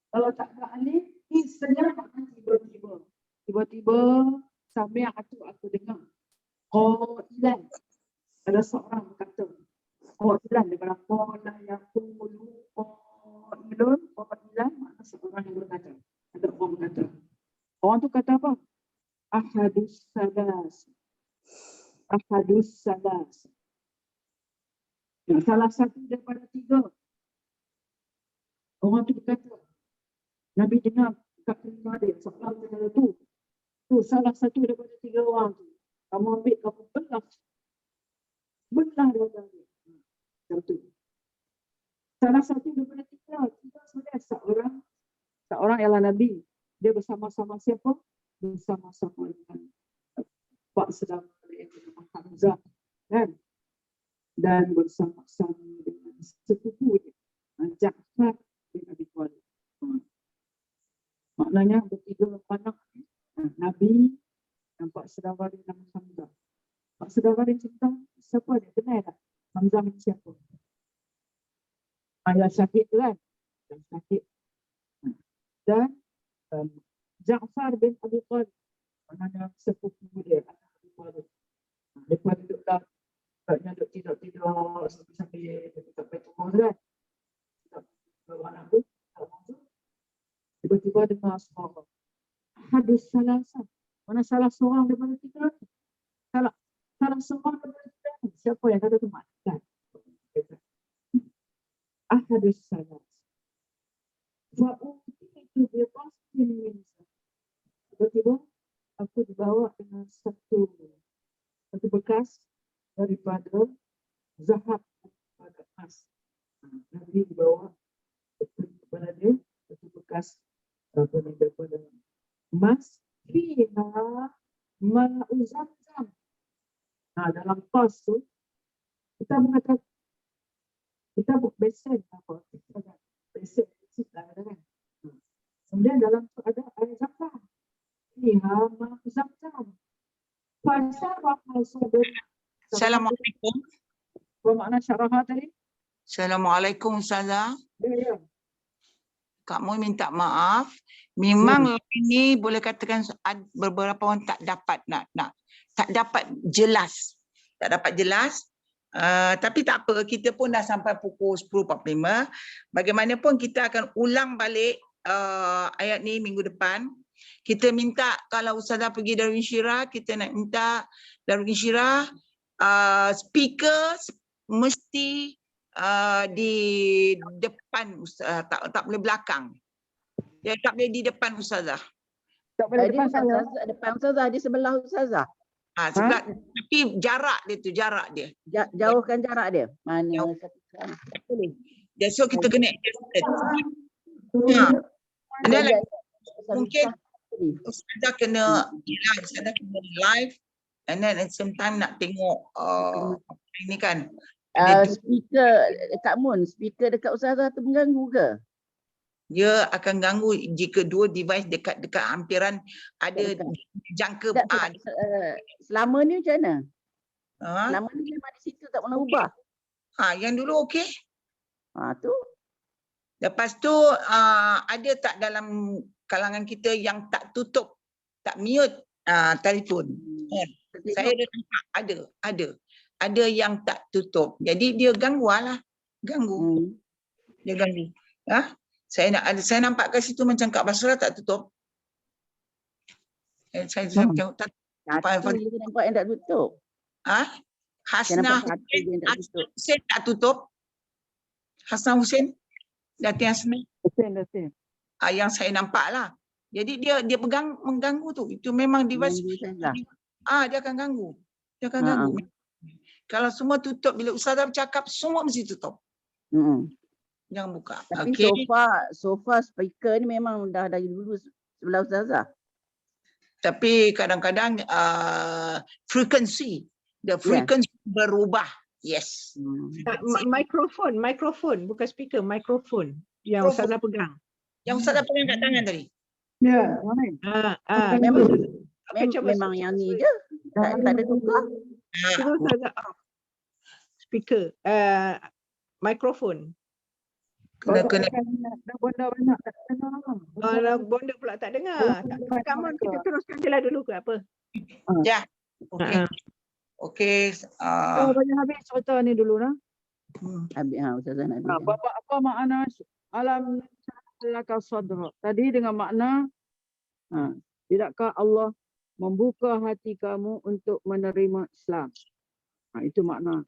Kalau tak ada alif is saja makna tiba-tiba. Tiba-tiba sami'atu aku dengar. Qailan. Ada seorang berkata. Qailan daripada qala yaqulu qailun. Qailan makna seorang yang berkata. Ada orang berkata. Orang tu kata apa? Ahadus salas. Yang salah satu daripada 3. Orang tu berkata. Nabi dengar kat telinga dia. Seorang kata tu. Tu salah satu daripada 3 orang tu. Kamu ambil, kamu belah. Belah daripada dia. Macam tu. Salah satu daripada 3. Sebenarnya seorang ialah Nabi. Dia bersama-sama siapa? Bersama-sama dengan Pak Saudara yang bernama Hamzah, kan? Dan bersama-sama dengan sepupu dia, Ja'far bin Abi Thalib. Maknanya bertiga anak Nabi dan Pak Saudara yang bernama Hamzah. Pak Saudara yang cerita siapa dia? Kenal tak? Hamzah ni siapa? Ayah Syahid tu kan? Yang Syahid. Dan Ja'far bin Abi Thalib, maknanya sepupu dia, anak Abi Thalib. Lepas duduk dah, katanya duduk tidur-tidur sampai dekat Baitullah kan. Anak tu, tiba-tiba dengar suara. Hadus salasa. Mana salah seorang daripada 3? Salah seorang daripada 3. Siapa yang kata tu? Makan. Hadus salasa. Fa'utitu biqastin min. Tiba-tiba aku dibawa dengan satu bekas daripada zahab, daripada emas. Nabi dibawa kepada dia satu bekas daripada emas. Fiha ma'u zamzam. Dalam tas tu kita mengatakan kita buat besen apa? Besen lah kan. Kemudian dalam tu ada air zam-zam. Fiha ma'u zamzam. Assalamualaikum. Apa makna syarahah tadi? Assalamualaikum Ustazah. Ya. Kak Mu minta maaf. Memang ini boleh katakan beberapa orang tak dapat tak dapat jelas. Tak dapat jelas. Tapi tak apa, kita pun dah sampai pukul 10.45. Bagaimanapun kita akan ulang balik ayat ni minggu depan. Kita minta kalau Ustazah pergi Darul Insyirah, kita nak minta Darul Insyirah speaker mesti di depan Ustazah, tak boleh belakang. Dia tak boleh di depan Ustazah. Tak boleh depan saya. Depan Ustazah, di sebelah Ustazah. Sebelah, tapi jarak dia. Jauhkan jarak dia. Mana? Tak boleh. So kita kena adjust. Dan Jadi, mungkin Ustazah kena Ustazah kena live and then at the same time nak tengok ini kan. speaker Kak Mun, speaker dekat Ustazah tu mengganggu ke? Dia akan ganggu jika dua device dekat-dekat hampiran ada jangka. Tak, selama ni macam mana? Ha? Selama ni memang di situ tak pernah ubah. Yang dulu okey. Tu. Lepas tu ada tak dalam kalangan kita yang tak tutup, tak mute telefon? Saya dah nampak ada yang tak tutup. Jadi dia ganggu. Dia ganggu. Saya nampak kat situ macam Kak Basra tak tutup. Saya tengok tak. Satu je nampak yang tak tutup. Hasnah Hussein tak tutup. Hasnah Hussein. Datin Hasnah. Hussein. Yang saya nampak lah. Jadi dia mengganggu tu. Itu memang device. Dia akan ganggu. Kalau semua tutup, bila Ustazah bercakap, semua mesti tutup. Jangan buka. Tapi so far speaker ni memang dah dari dulu sebelah Ustazah. Tapi kadang-kadang frequency berubah. Yes. Mikrofon bukan speaker, mikrofon yang Ustazah pegang. Yang Ustazah pegang kat tangan tadi. Ya, Memang yang ni je. Tak ada tukar. Cuba Ustazah off. Speaker, mikrofon. Kena Benda banyak tak dengar. Bonda pula tak dengar. Kamu kita teruskan je lah dulu ke apa? Ya. Okey. Banyak habis cerita ni dulu lah. Habis Ustazah nak habis. Apa makna alam laka sadra? Tadi dengan makna tidakkah Allah membuka hati kamu untuk menerima Islam? Itu makna.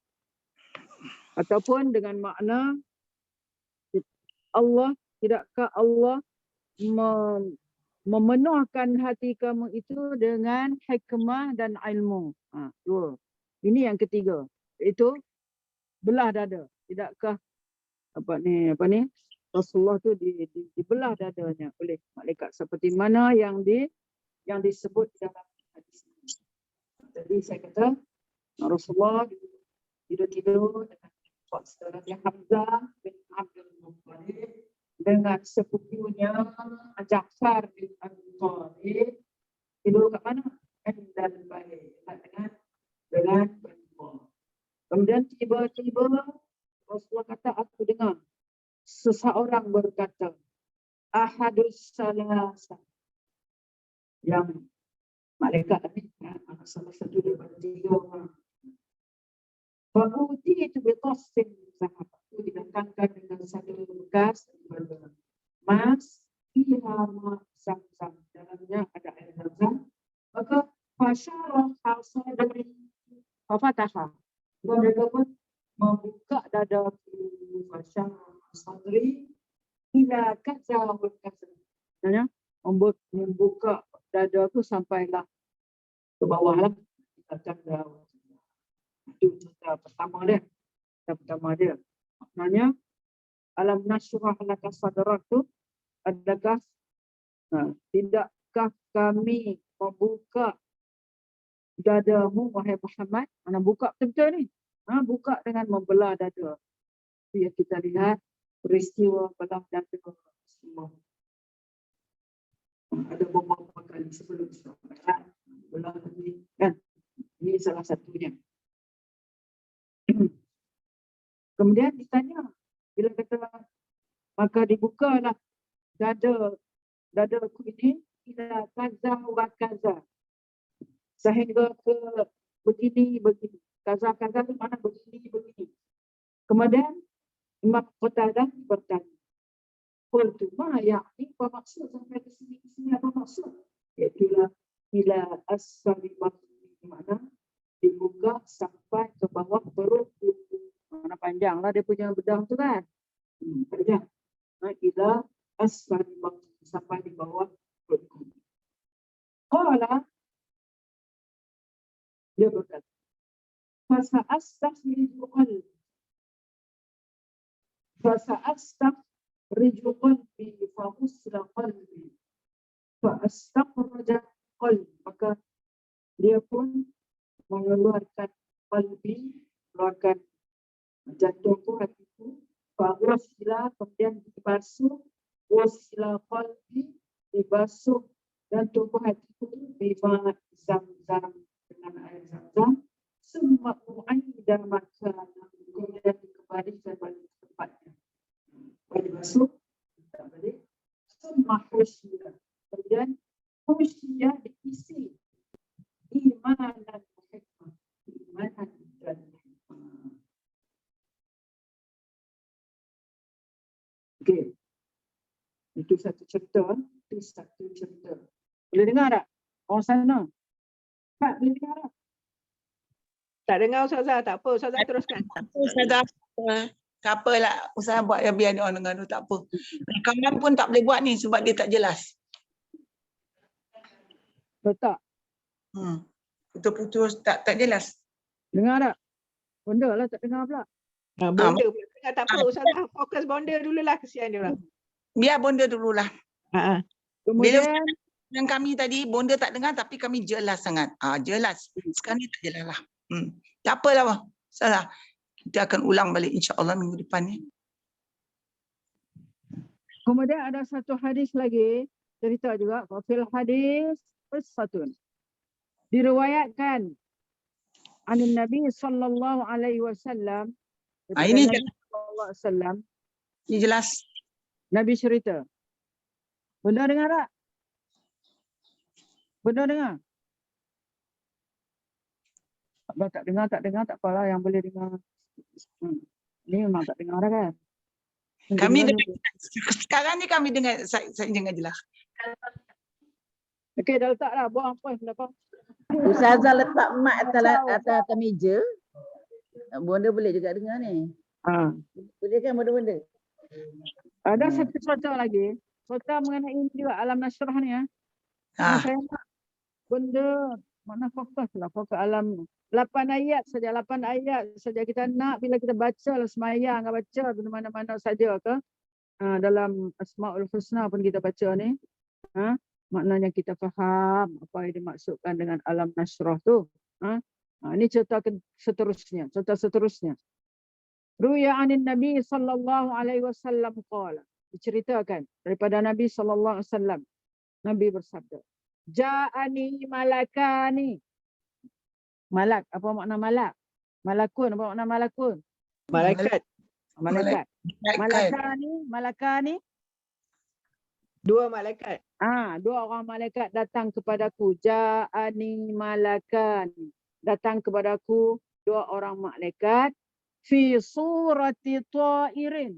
Ataupun dengan makna tidakkah Allah memenuhkan hati kamu itu dengan hikmah dan ilmu. Dua. Ini yang ketiga. Itu belah dada. Tidakkah apa ni Rasulullah tu dibelah dadanya oleh malaikat seperti mana yang disebut dalam hadis. Jadi saya kata Rasulullah tidur dengan saudaranya Hamzah bin Abdul Muttalib dengan sepupunya Ja'far bin Abi Thalib tidur kat mana? Dan baik dengan berdua. Kemudian tiba-tiba Rasulullah kata, aku dengar seseorang berkata, ahadus salasa, yang malaikat ni salah satu daripada 3 orang. Fa'uti itu bitasin zahab, itu didatangkan dengan satu bekas emas, iha ma zam-zam, dalamnya ada air zam-zam. Maka fasyarah hasadari fafataha, mereka pun membuka dada fasyarah hasadari ila kaza wa kaza, membuka dada tu sampailah ke bawah lah. Itu cerita pertama dia. Maknanya alam nasyrah laka sadrak tu, adakah tidakkah kami membuka dadamu wahai Muhammad? Mana buka betul-betul ni? Buka dengan membelah dada. Itu yang kita lihat peristiwa belah dada Rasulullah. Ada beberapa kali sebelum Islam belah ni kan. Ini salah satunya. Kemudian ditanya, bila kata maka dibukalah dadaku ini ila kaza wa kaza, sehingga ke begini kaza tu mana begini. Kemudian Imam Qatadah bertanya, qultu ma ya'ni, apa maksud sampai ke sini apa maksud? Iaitu ila as-sari mana dibuka sampai ke bawah perut. Mana panjang lah dia punya bedah tu kan. Panjang. Ila as-sari sampai di bawah perut. Qala, dia berkata, Fasa'astaghfiru رج قلبي فغسل قلبي فاستخرج قلبي, maka dia pun mengeluarkan qalbi, mengeluarkan jantungku, hatiku, faghsila, kemudian dibasuh, wasila qalbi, dibasuh jantungku, hatiku, bima zam-zam, dengan air zam-zam, summa u'ida makana, kemudian dikembalikan balik ke tempatnya. Dibasuh, kita balik, summa husya, kemudian husya diisi imanan dan hikmah, imanan dan hikmah. Okey, itu satu cerita, Boleh dengar tak? Orang sana. Pak, boleh dengar tak? Tak dengar Ustazah, tak apa. Ustazah teruskan. Ustazah, tak apalah Ustazah buat yang biar dia orang dengar tu, tak apa. Rekaman pun tak boleh buat ni sebab dia tak jelas. Betul tak? Putus-putus tak jelas. Dengar tak? Benda lah tak dengar pula. Bonda pula dengar, tak apa. Ustazah fokus bonda dululah, kesian dia orang. Biar bonda dululah. Kemudian Yang kami tadi bonda tak dengar tapi kami jelas sangat. Jelas. Sekarang ni tak jelas lah. Tak apalah. Salah. Kita akan ulang balik insya-Allah minggu depan ni. kemudian ada satu hadis lagi, cerita juga. Fil hadis qissatun. Diriwayatkan anin Nabi sallallahu alaihi wasallam. Ini Nabi sallallahu alaihi wasallam, Ini jelas. Nabi cerita. Benda dengar tak? Benda dengar? Kalau tak dengar tak apalah, yang boleh dengar. Ini memang tak dengar dah kan? Kami Dengar dengar, sekarang ni kami dengar, saya dengar jelas. okey, dah letak dah. Buang pun. Ustazah letak mic atas meja. Bonda boleh juga dengar ni. Boleh kan bonda-bonda? Ada satu cerita lagi. Cerita mengenai ini juga alam nasrah ni. Saya nak benda mana fokus lah. Fokus alam 8 ayat saja. 8 ayat saja kita nak bila kita baca lah semayang, baca di mana-mana saja ke. Dalam Asmaul Husna pun kita baca ni. Maknanya kita faham apa yang dimaksudkan dengan alam nasrah tu. Ini cerita seterusnya. Cerita seterusnya. Ruya anin Nabi sallallahu alaihi wasallam qala. Diceritakan daripada Nabi sallallahu alaihi wasallam. Nabi bersabda, Ja'ani malakani. Malak, apa makna malak? Malakun, apa makna malakun? Malaikat. Malaikat. Malakani. Dua malaikat. Dua orang malaikat datang kepadaku. Ja'ani malakani. Datang kepadaku dua orang malaikat. Fi surati ta'irin.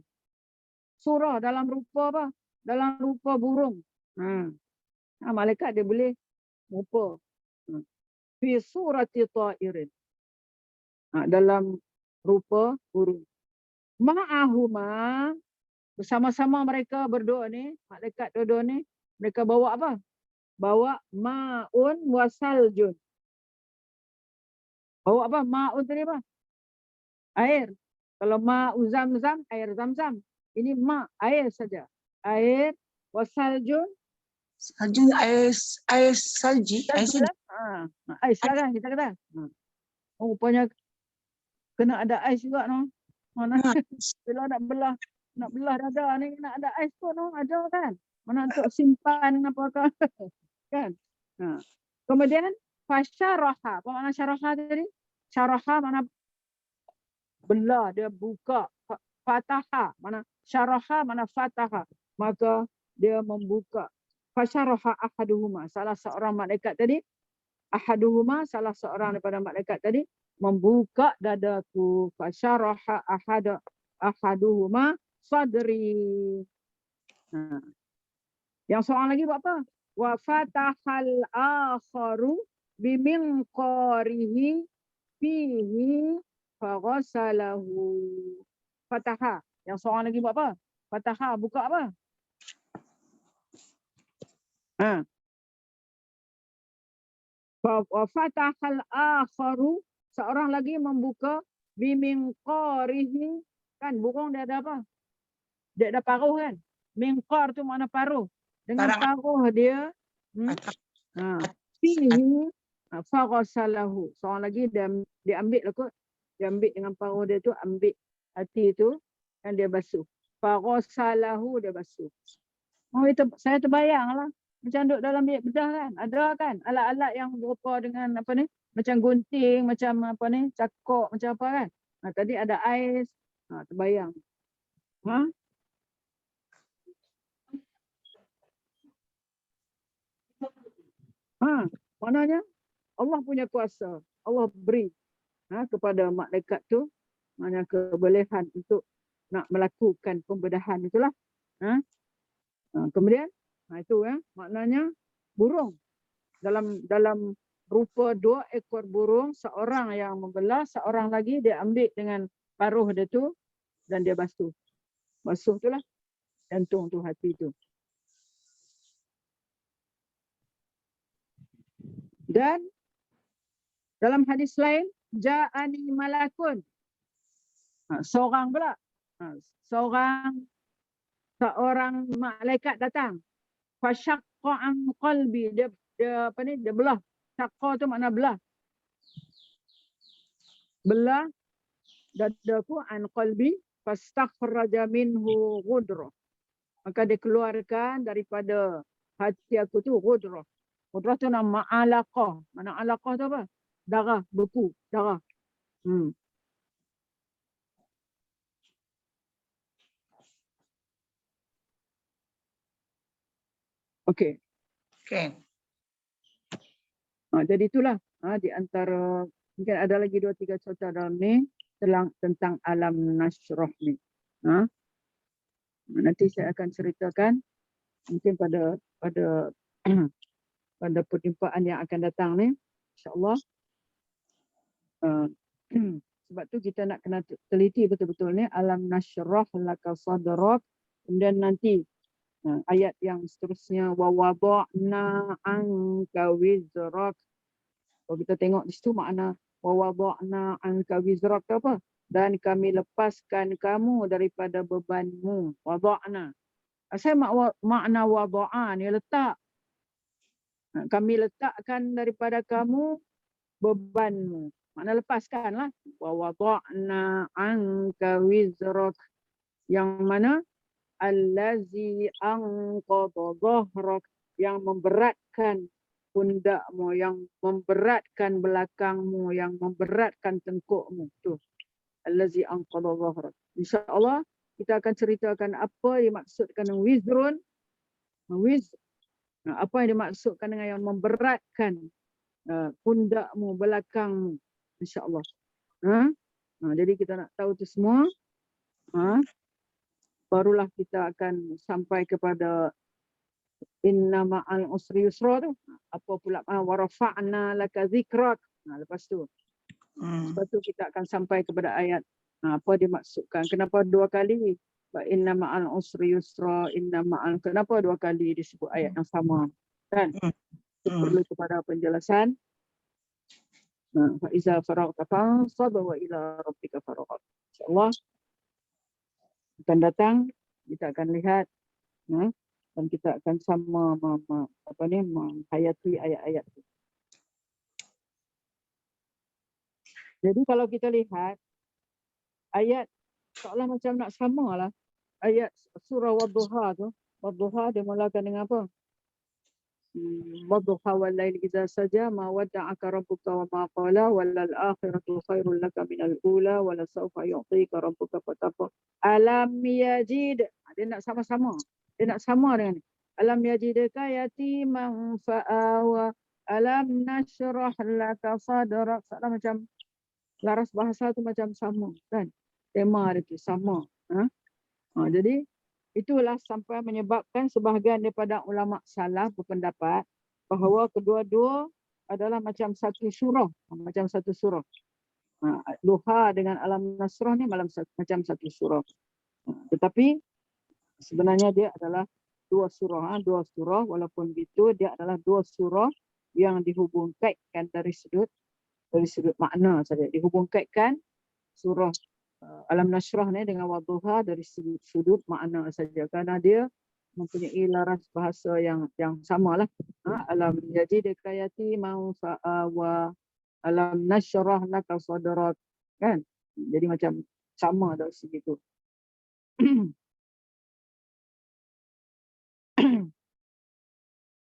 Surah dalam rupa apa? Dalam rupa burung. Malaikat dia boleh rupa. Fi surati ta'irin. Dalam rupa burung. Ma'ahuma, bersama-sama mereka berdua ni, malaikat dua-dua ni, mereka bawa apa? Bawa ma'un wasaljun. Bawa apa? Ma'un tadi apa? Air. Kalau ma'u zam-zam, air zam-zam. Ini air saja. Air, wasaljun. Saljun, air salji. Ais lah kan kita kata. Rupanya kena ada ais juga no. Mana bila nak belah dada ni nak ada ais pun no, ada kan. Mana untuk simpan apakah kan. Kemudian fasyaraha. Apa makna syaraha tadi? Syaraha mana belah, dia buka. Fataha mana syaraha, mana fataha. Maka dia membuka. Fasyaraha ahaduhuma, salah seorang malaikat tadi, ahaduhuma, salah seorang daripada malaikat tadi membuka dadaku. Fasyaraha ahaduhuma sadri. Yang seorang lagi buat apa? Wa fatahal akharu biminqarihi fihi faghasalahu. Fataha. Yang seorang lagi buat apa? Fataha, buka apa? Wa fatahal akharu, seorang lagi membuka biminqarihi, kan burung dia ada apa? dia dah paruh kan. Minqar tu makna paruh. Dengan paruh dia fihi faghasalahu. Seorang lagi dia ambil lah kot. Dia ambil dengan paruh dia tu, ambil hati tu dan dia basuh. Faghasalahu, dia basuh. Oh, itu saya terbayang lah. Macam duduk dalam bilik bedah kan. Ada kan alat-alat yang berupa dengan apa ni, macam gunting, macam apa ni, cakok, macam apa kan. Tadi ada ais. Terbayang. Maknanya Allah punya kuasa. Allah beri kepada malaikat tu maknanya kebolehan untuk nak melakukan pembedahan itulah. Kemudian itu maknanya burung dalam rupa 2 ekor burung, seorang yang membelah, seorang lagi dia ambil dengan paruh dia tu dan dia basuh. Basuh itulah jantung tu, hati tu. Dan dalam hadis lain, ja'ani malakun. Seorang pula. Seorang malaikat datang. Fasyaqqa an qalbi. Dia belah. Syaqqa tu makna belah. Belah dadaku an qalbi fastakhraja minhu ghudra. Maka dia keluarkan daripada hati aku tu ghudra. Ghudra tu nama alaqah. Mana alaqah tu apa? Darah, beku, darah. Okey. Jadi itulah di antara, mungkin ada lagi 2-3 contoh dalam ni tentang alam nashrah ni. Nanti saya akan ceritakan mungkin pada pada perjumpaan yang akan datang ni, insya-Allah. Sebab tu kita nak kena teliti betul-betul ni alam nashrah laka sadrak. Kemudian nanti ayat yang seterusnya wa wada'na anka wizrak. Kalau kita tengok di situ makna wa wada'na anka wizrak apa? Dan kami lepaskan kamu daripada bebanmu. Wada'na. Saya makna wada'a ni letak. Kami letakkan daripada kamu bebanmu. Makna lepaskanlah. Wa wada'na anka wizrak. Yang mana allazi anqadha dhahrak, yang memberatkan pundakmu, yang memberatkan belakangmu, yang memberatkan tengkukmu. Tu. Allazi anqadha dhahrak. Insya-Allah kita akan ceritakan apa yang dimaksudkan dengan wizrun. Apa yang dimaksudkan dengan yang memberatkan pundakmu, belakangmu. Insya-Allah. Jadi kita nak tahu tu semua. Barulah kita akan sampai kepada inna ma'al usri yusra tu. Apa pula wa rafa'na laka dzikrak. Lepas tu. Lepas tu kita akan sampai kepada ayat apa dimaksudkan. Kenapa 2 kali? Inna ma'al usri yusra, inna ma'al. Kenapa 2 kali disebut ayat yang sama? Kan? Perlu kepada penjelasan. Fa iza faraghta fansab wa ila rabbika farghab. Insya-Allah akan datang, kita akan lihat dan kita akan sama menghayati ayat-ayat itu. Jadi kalau kita lihat ayat seolah macam nak samalah. Ayat surah Wadduha tu, Wadduha dimulakan dengan apa? Wadduha wal laili idza saja ma wadda'aka rabbuka wa ma qala wal akhiratu khairul laka minal ula wa la sawfa yu'tika rabbuka fatarda. Alam yajid, dia nak sama-sama. Dia nak sama dengan ni. Alam yajidka yatiman fa'awa, alam nashrah laka sadrak. Salah macam laras bahasa tu macam sama kan. Tema dia tu sama. Jadi itulah sampai menyebabkan sebahagian daripada ulama salaf berpendapat bahawa kedua-dua adalah macam satu surah. Macam satu surah. Duha dengan alam nasrah ni macam satu surah. Tetapi sebenarnya dia adalah 2 surah. 2 surah, walaupun begitu dia adalah 2 surah yang dihubungkaitkan dari sudut makna saja. Dihubungkaitkan surah Alam Nashrah ni dengan Wadduha dari sudut makna saja, kerana dia mempunyai laras bahasa yang samalah. Alam yajidka yatiman fa'awa, alam nashrah laka sadrak, kan? Jadi macam sama dari segi tu.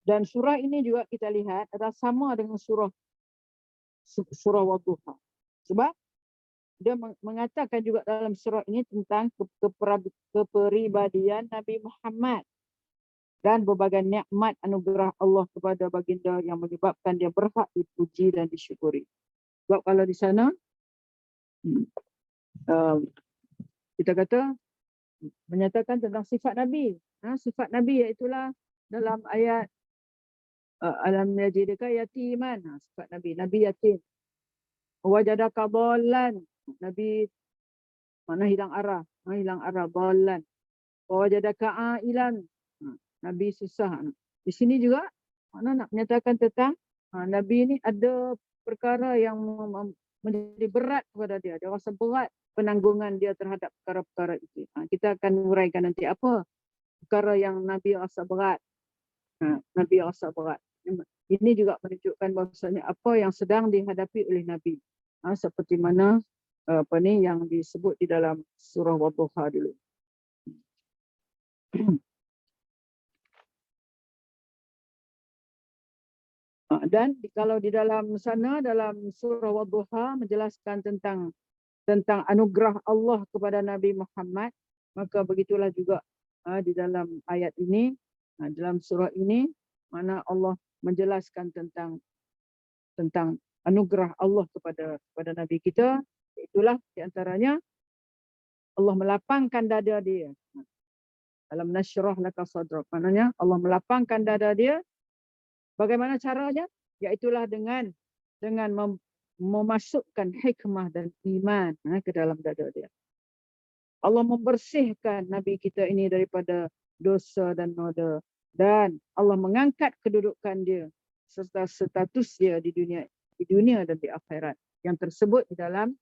Dan surah ini juga kita lihat adalah sama dengan surah Wadduha. Sebab dia mengatakan juga dalam surah ini tentang kepribadian Nabi Muhammad dan berbagai nikmat anugerah Allah kepada baginda yang menyebabkan dia berhak dipuji dan disyukuri. Sebab kalau di sana kita kata menyatakan tentang sifat Nabi. Sifat Nabi iaitulah dalam ayat alam yajidka yatiman, sifat Nabi, Nabi yatim. Wajadaka dhallan, Nabi mana hilang arah, dhallan. Wajadaka ailan, Nabi susah. Di sini juga mana nak menyatakan tentang Nabi ini ada perkara yang menjadi berat kepada dia. Dia rasa berat penanggungan dia terhadap perkara-perkara itu. Kita akan uraikan nanti apa perkara yang Nabi rasa berat. Nabi rasa berat. Ini juga menunjukkan bahawasanya apa yang sedang dihadapi oleh Nabi. Seperti mana yang disebut di dalam surah Wadduha dulu. Dan kalau di dalam sana, dalam surah Wadduha menjelaskan tentang anugerah Allah kepada Nabi Muhammad, maka begitulah juga di dalam ayat ini, dalam surah ini, mana Allah menjelaskan tentang anugerah Allah kepada Nabi kita. Itulah di antaranya Allah melapangkan dada dia. Alam nashrah laka sadrak. Maknanya Allah melapangkan dada dia. Bagaimana caranya? Iaitulah dengan memasukkan hikmah dan iman ke dalam dada dia. Allah membersihkan Nabi kita ini daripada dosa dan noda. Dan Allah mengangkat kedudukan dia serta status dia di dunia dan di akhirat. Yang tersebut di dalam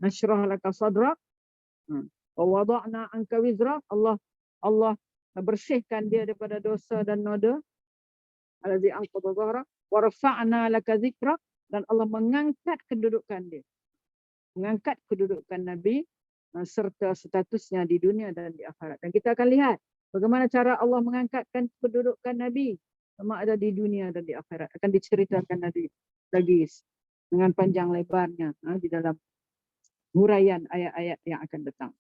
nashrah laka sadrak. Wa wada'na anka wizrak. Allah bersihkan dia daripada dosa dan noda. Allazi anqadha dhahrak wa rafa'na laka dzikrak, dan Allah mengangkat kedudukan dia. Mengangkat kedudukan Nabi serta statusnya di dunia dan di akhirat. Dan kita akan lihat bagaimana cara Allah mengangkatkan kedudukan Nabi sama ada di dunia dan di akhirat. Akan diceritakan lagi dengan panjang lebarnya di dalam huraian ayat-ayat yang akan datang.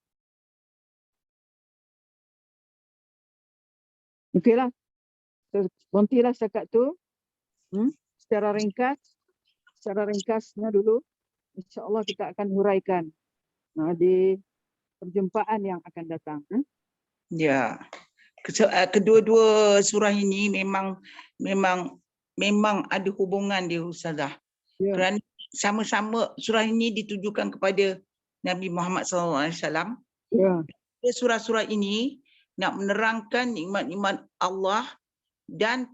Okeylah. Berhentilah setakat tu. Secara ringkasnya dulu. InsyaAllah kita akan huraikan di perjumpaan yang akan datang. Ya. Kedua-dua surah ini memang ada hubungan dia, Ustazah. Ya. Kerana sama-sama surah ini ditujukan kepada Nabi Muhammad SAW. Ya. Surah-surah ini nak menerangkan nikmat-nikmat Allah dan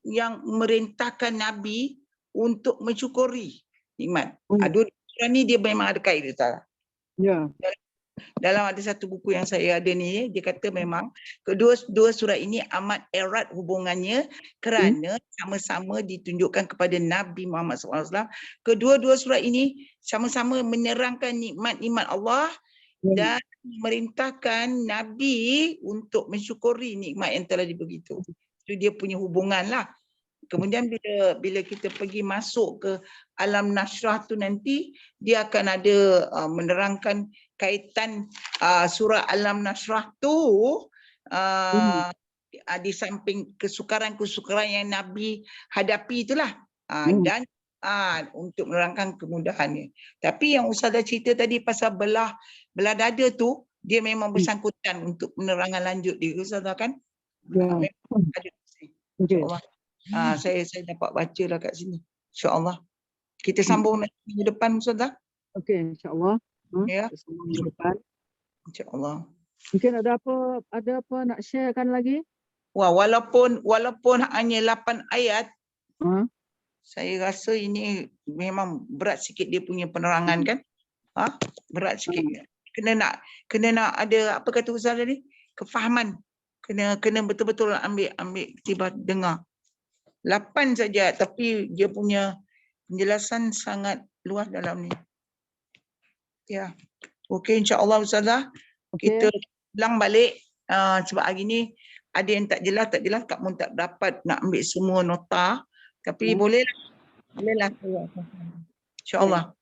yang merintahkan Nabi untuk mensyukuri nikmat. Dua surah ni dia memang ada kait, Ustaz. Ya. Dalam ada satu buku yang saya ada ni, dia kata memang kedua surah ini amat erat hubungannya kerana sama-sama ditunjukkan kepada Nabi Muhammad SAW. Kedua-dua surah ini sama-sama menerangkan nikmat-nikmat Allah dan memerintahkan Nabi untuk mensyukuri nikmat yang telah diberi itu. Itu dia punya hubungan lah. Kemudian bila kita pergi masuk ke alam nashrah tu nanti, dia akan ada menerangkan kaitan surah alam nashrah tu di samping kesukaran-kesukaran yang Nabi hadapi itulah. Dan untuk menerangkan kemudahannya. Tapi yang Ustazah cerita tadi pasal belah dada tu, dia memang bersangkutan untuk penerangan lanjut dia, Ustazah kan? Ya. InsyaAllah. Saya dapat baca lah kat sini. InsyaAllah. Kita sambung nanti minggu depan, Ustazah. Okey, insyaAllah. Ya. Minggu depan. InsyaAllah. Mungkin ada apa nak sharekan lagi? Wah, walaupun hanya 8 ayat, saya rasa ini memang berat sikit dia punya penerangan kan. Berat sikit. Kena nak ada apa kata Ustaz tadi? Kefahaman. Kena betul-betul ambil tiba dengar. 8 saja tapi dia punya penjelasan sangat luas dalam ni. Ya. Okey, insya-Allah Ustazah. Kita ulang balik sebab hari ni ada yang tak jelas tak pun tak dapat nak ambil semua nota, tapi bolehlah insya-Allah.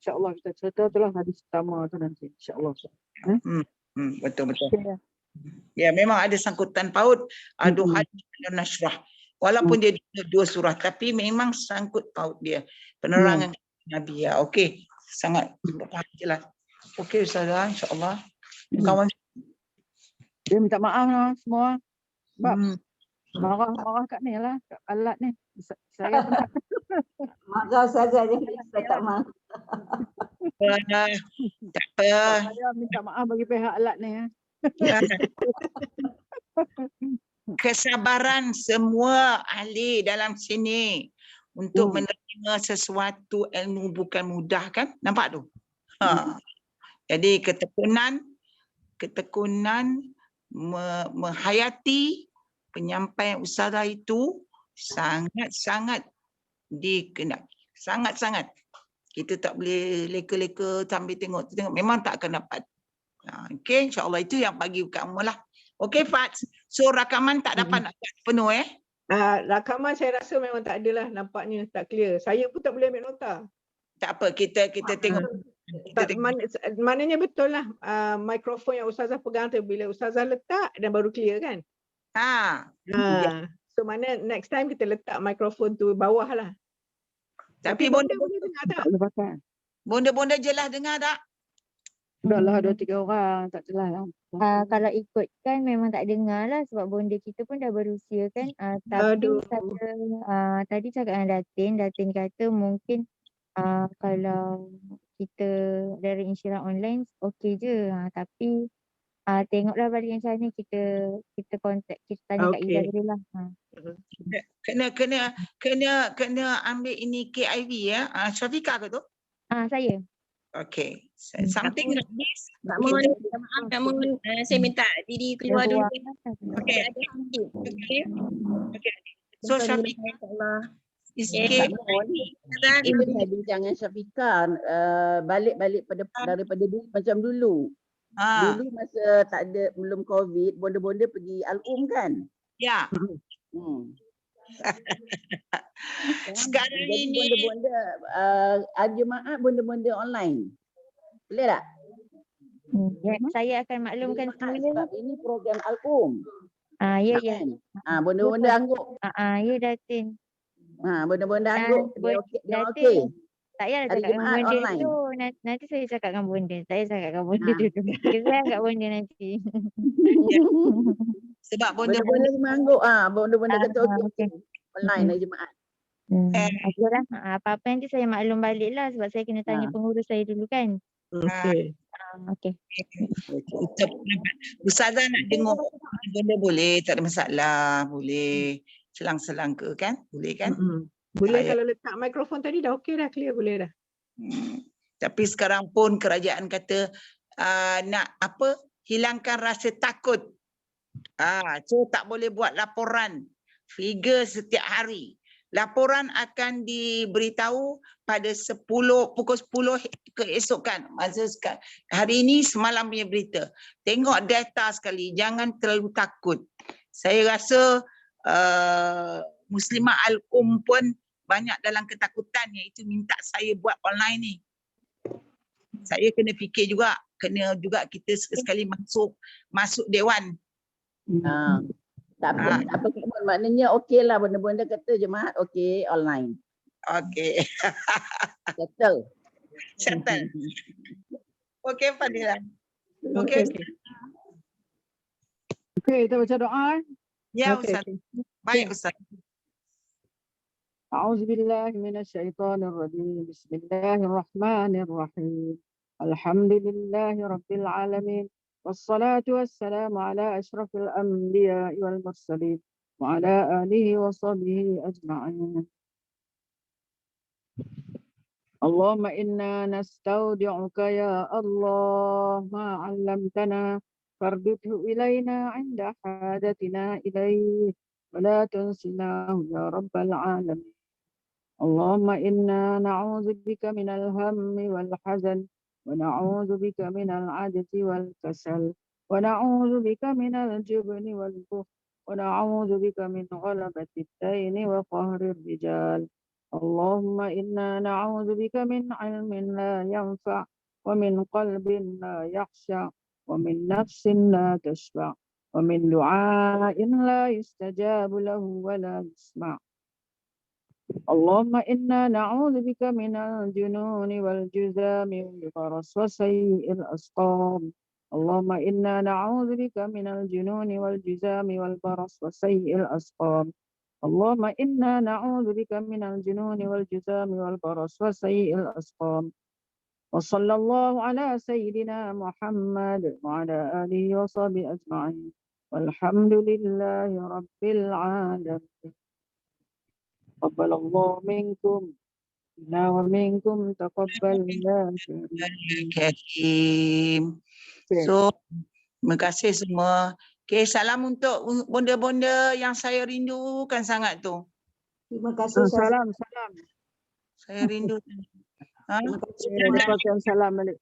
InsyaAllah kita cerita tu lah hadis pertama tu nanti. InsyaAllah. Betul. Ya, memang ada sangkutan paut Duha dan Nashrah. Walaupun dia dua surah tapi memang sangkut paut dia. Penerangan Nabi ya. Okey, sangat jelas. Okey Ustazah, insya-Allah. Kawan dia minta maaf lah semua. Sebab marah kat ni lah, kat alat ni. Saya Marah saja je, saya tak maaf. tak apa. Saya minta maaf bagi pihak alat ni. Kesabaran semua ahli dalam sini untuk menerima sesuatu ilmu bukan mudah kan? Nampak tu? Jadi ketekunan menghayati penyampaian ustazah itu sangat-sangat dikenal. Sangat-sangat. Kita tak boleh leka-leka sambil tengok. Memang tak akan dapat. Okey, insya-Allah itu yang bagi kamu lah. Okey Fat. So rakaman tak dapat nak buat penuh Rakaman saya rasa memang tak adalah, nampaknya tak clear. Saya pun tak boleh ambil nota. Tak apa, kita tengok. Maknanya betul lah mikrofon yang ustazah pegang tu bila ustazah letak dan baru clear kan? So mana next time kita letak mikrofon tu bawah lah. Tapi bonda boleh dengar tak? Bonda jelas dengar tak? Dah lah 2-3 orang tak jelas lah. Kalau ikut kan memang tak dengar lah sebab bonda kita pun dah berusia kan. Tapi tadi cakap dengan Datin kata mungkin kalau kita dari insyirah online okey je. Tapi tengoklah balik macam mana kita kontak, kita tanya kat Ida dulu lah. Kena ambil ini KIV ya. Syafiqah ke tu? Saya. Okey. Something like this. Nak mohon saya minta diri keluar dulu. Okey. So Syafiqah sikit Ibu bincang dengan Syafiqah balik daripada dulu macam dulu. Dulu masa tak ada belum COVID, bonda-bonda pergi Al-Um kan? Ya. Sekarang jadi ini bonda-bonda jemaah bonda-bonda online. Boleh tak? Saya akan maklumkan semula. Ini program Al-Um. Ya. Bonda-bonda angguk. Ya Datin. Bonda-bonda angguk. Dia okey. Tak payah cakap dengan bonda tu. Nanti saya cakap dengan bonda. Saya cakap dengan bonda dulu. Saya agak bonda nanti. Sebab bonda-bonda mengangguk. Bonda-bonda kata okey. Online lah jemaah. Okey lah. Apa-apa nanti saya maklum balik lah sebab saya kena tanya pengurus saya dulu kan. Okey. Ustazah nak tengok benda boleh, tak ada masalah. Boleh selang-selang ke kan? Boleh kan? Boleh kalau letak mikrofon tadi dah okey dah, clear boleh dah. Tapi sekarang pun kerajaan kata nak hilangkan rasa takut. So tak boleh buat laporan figure setiap hari. Laporan akan diberitahu pada pukul 10 keesokan. Masa hari ini semalam punya berita. Tengok data sekali, jangan terlalu takut. Saya rasa Muslimah Al-Um pun banyak dalam ketakutan iaitu minta saya buat online ni. Saya kena fikir juga, kena juga kita sekali masuk dewan. Tak apa maknanya okey lah benda-benda kata jemaah okey online. Okey. Settle. Okey Fadila. Okey, kita baca doa. Ya Ustaz. Baik Ustaz. أعوذ بالله من الشيطان الرجيم بسم الله الرحمن الرحيم الحمد لله رب العالمين والصلاة والسلام على أشرف الأنبياء والمرسلين وعلى آله وصحبه أجمعين اللهم إنا نستودعك يا الله ما علمتنا فاردده إلينا عند حاجتنا إليه ولا تنسناه يا رب العالمين. اللهم إنا نعوذ بك من الهم والحزن ونعوذ بك من العجز والكسل ونعوذ بك من الجبن والبخل ونعوذ بك من غلبة الدين وقهر الرجال. اللهم إنا نعوذ بك من علم لا ينفع ومن قلب لا يخشع ومن نفس لا تشبع ومن دعاء لا يستجاب له ولا يسمع. اللهم إنا نعوذ بك من الجنون والجذام والبرص وسيء الأسقام. اللهم إنا نعوذ بك من الجنون والجذام والبرص وسيء الأسقام. اللهم إنا نعوذ بك من الجنون والجذام والبرص وسيء الأسقام. وصلى الله على سيدنا محمد وعلى آله وصحبه أجمعين والحمد لله رب العالمين. تقبل الله منكم منا ومنكم تقبل يا كريم. Karim. So, terima kasih semua. Okay, salam untuk bonda-bonda yang saya rindukan sangat tu. Terima kasih Ustazah. Salam, salam. Saya rindu. Ha? Terima kasih. Dapatkan salam balik.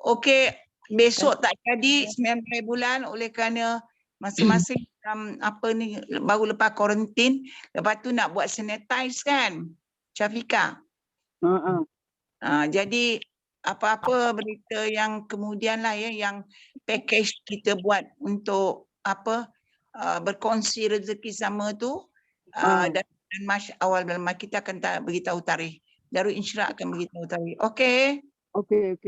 Okey, besok tak jadi 9 bulan oleh kerana masing-masing apa ni baru lepas kuarantin, lepas tu nak buat sanitize kan, Syafika. Jadi apa-apa berita yang kemudian lah ya, yang package kita buat untuk apa berkongsi rezeki sama tu dan awal bulan Mac kita akan beritahu tarikh. Darul Insyirah akan beritahu tarikh. Okey. Okey.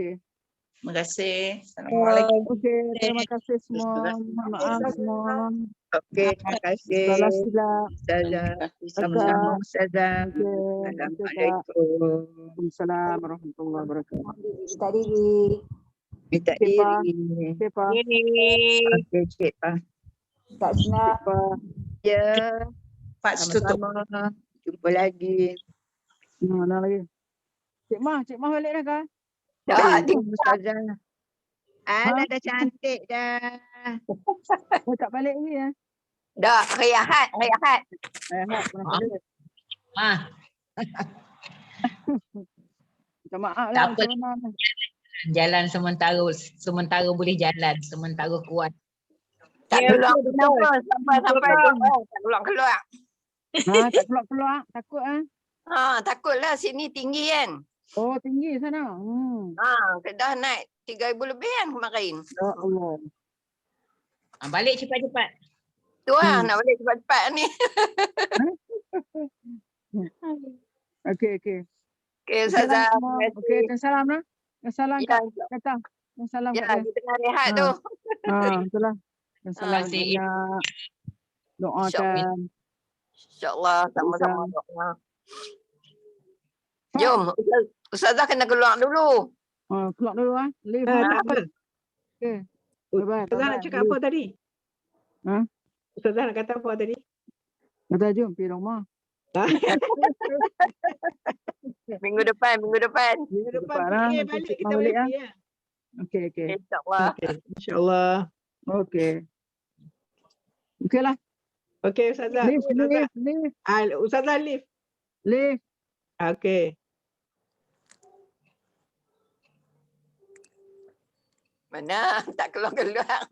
Terima kasih. Assalamualaikum. Okey, terima kasih semua. Mohon maaf semua. Okey, terima kasih. Salah silap. Ustazah. Sama-sama Ustazah. Assalamualaikum. Waalaikumsalam warahmatullahi wabarakatuh. Minta diri. Minta Okey, Pak. diri. Okey, Pak. Okey, Cik Pak. Tak senang. Ya. Pak tutup. Sama-sama. Jumpa lagi. Mana lagi? Cik Mah balik dah kah? Dah, Ustazah. Alah, dah cantik dah. Oh, tak balik lagi ya? Dah, rehat. Rehat, minta maaf lah. Tak apa. Jalan sementara boleh jalan, sementara kuat. Tak keluar kenapa sampai tak keluar. Tak keluar, takut Takutlah sini tinggi kan. Oh, tinggi sana. Kedah naik 3,000 lebih kan kemarin. Ya Allah. Balik cepat-cepat. Tu lah nak balik cepat-cepat ni. Okey. Okey, Ustazah. Okey, salam lah. Salam Ya. kata. Salam Ya, kat di tengah rehat tu. Itulah. Salam Asyik. banyak. Doakan. InsyaAllah sama-sama doa. Jom, Ustazah kena keluar dulu. Keluar dulu Leave. Tak apa. Okey. Bye-bye. Ustazah nak cakap apa tadi? Ustazah nak kata apa tadi? Kata jom pergi rumah. Minggu depan. Minggu depan lah. balik kita Balik balik ya. Okey. InsyaAllah. InsyaAllah. Okey. Okeylah. Okey, Ustazah. Leave. Ustazah leave. Leave. Okey. Mana tak keluar-keluar.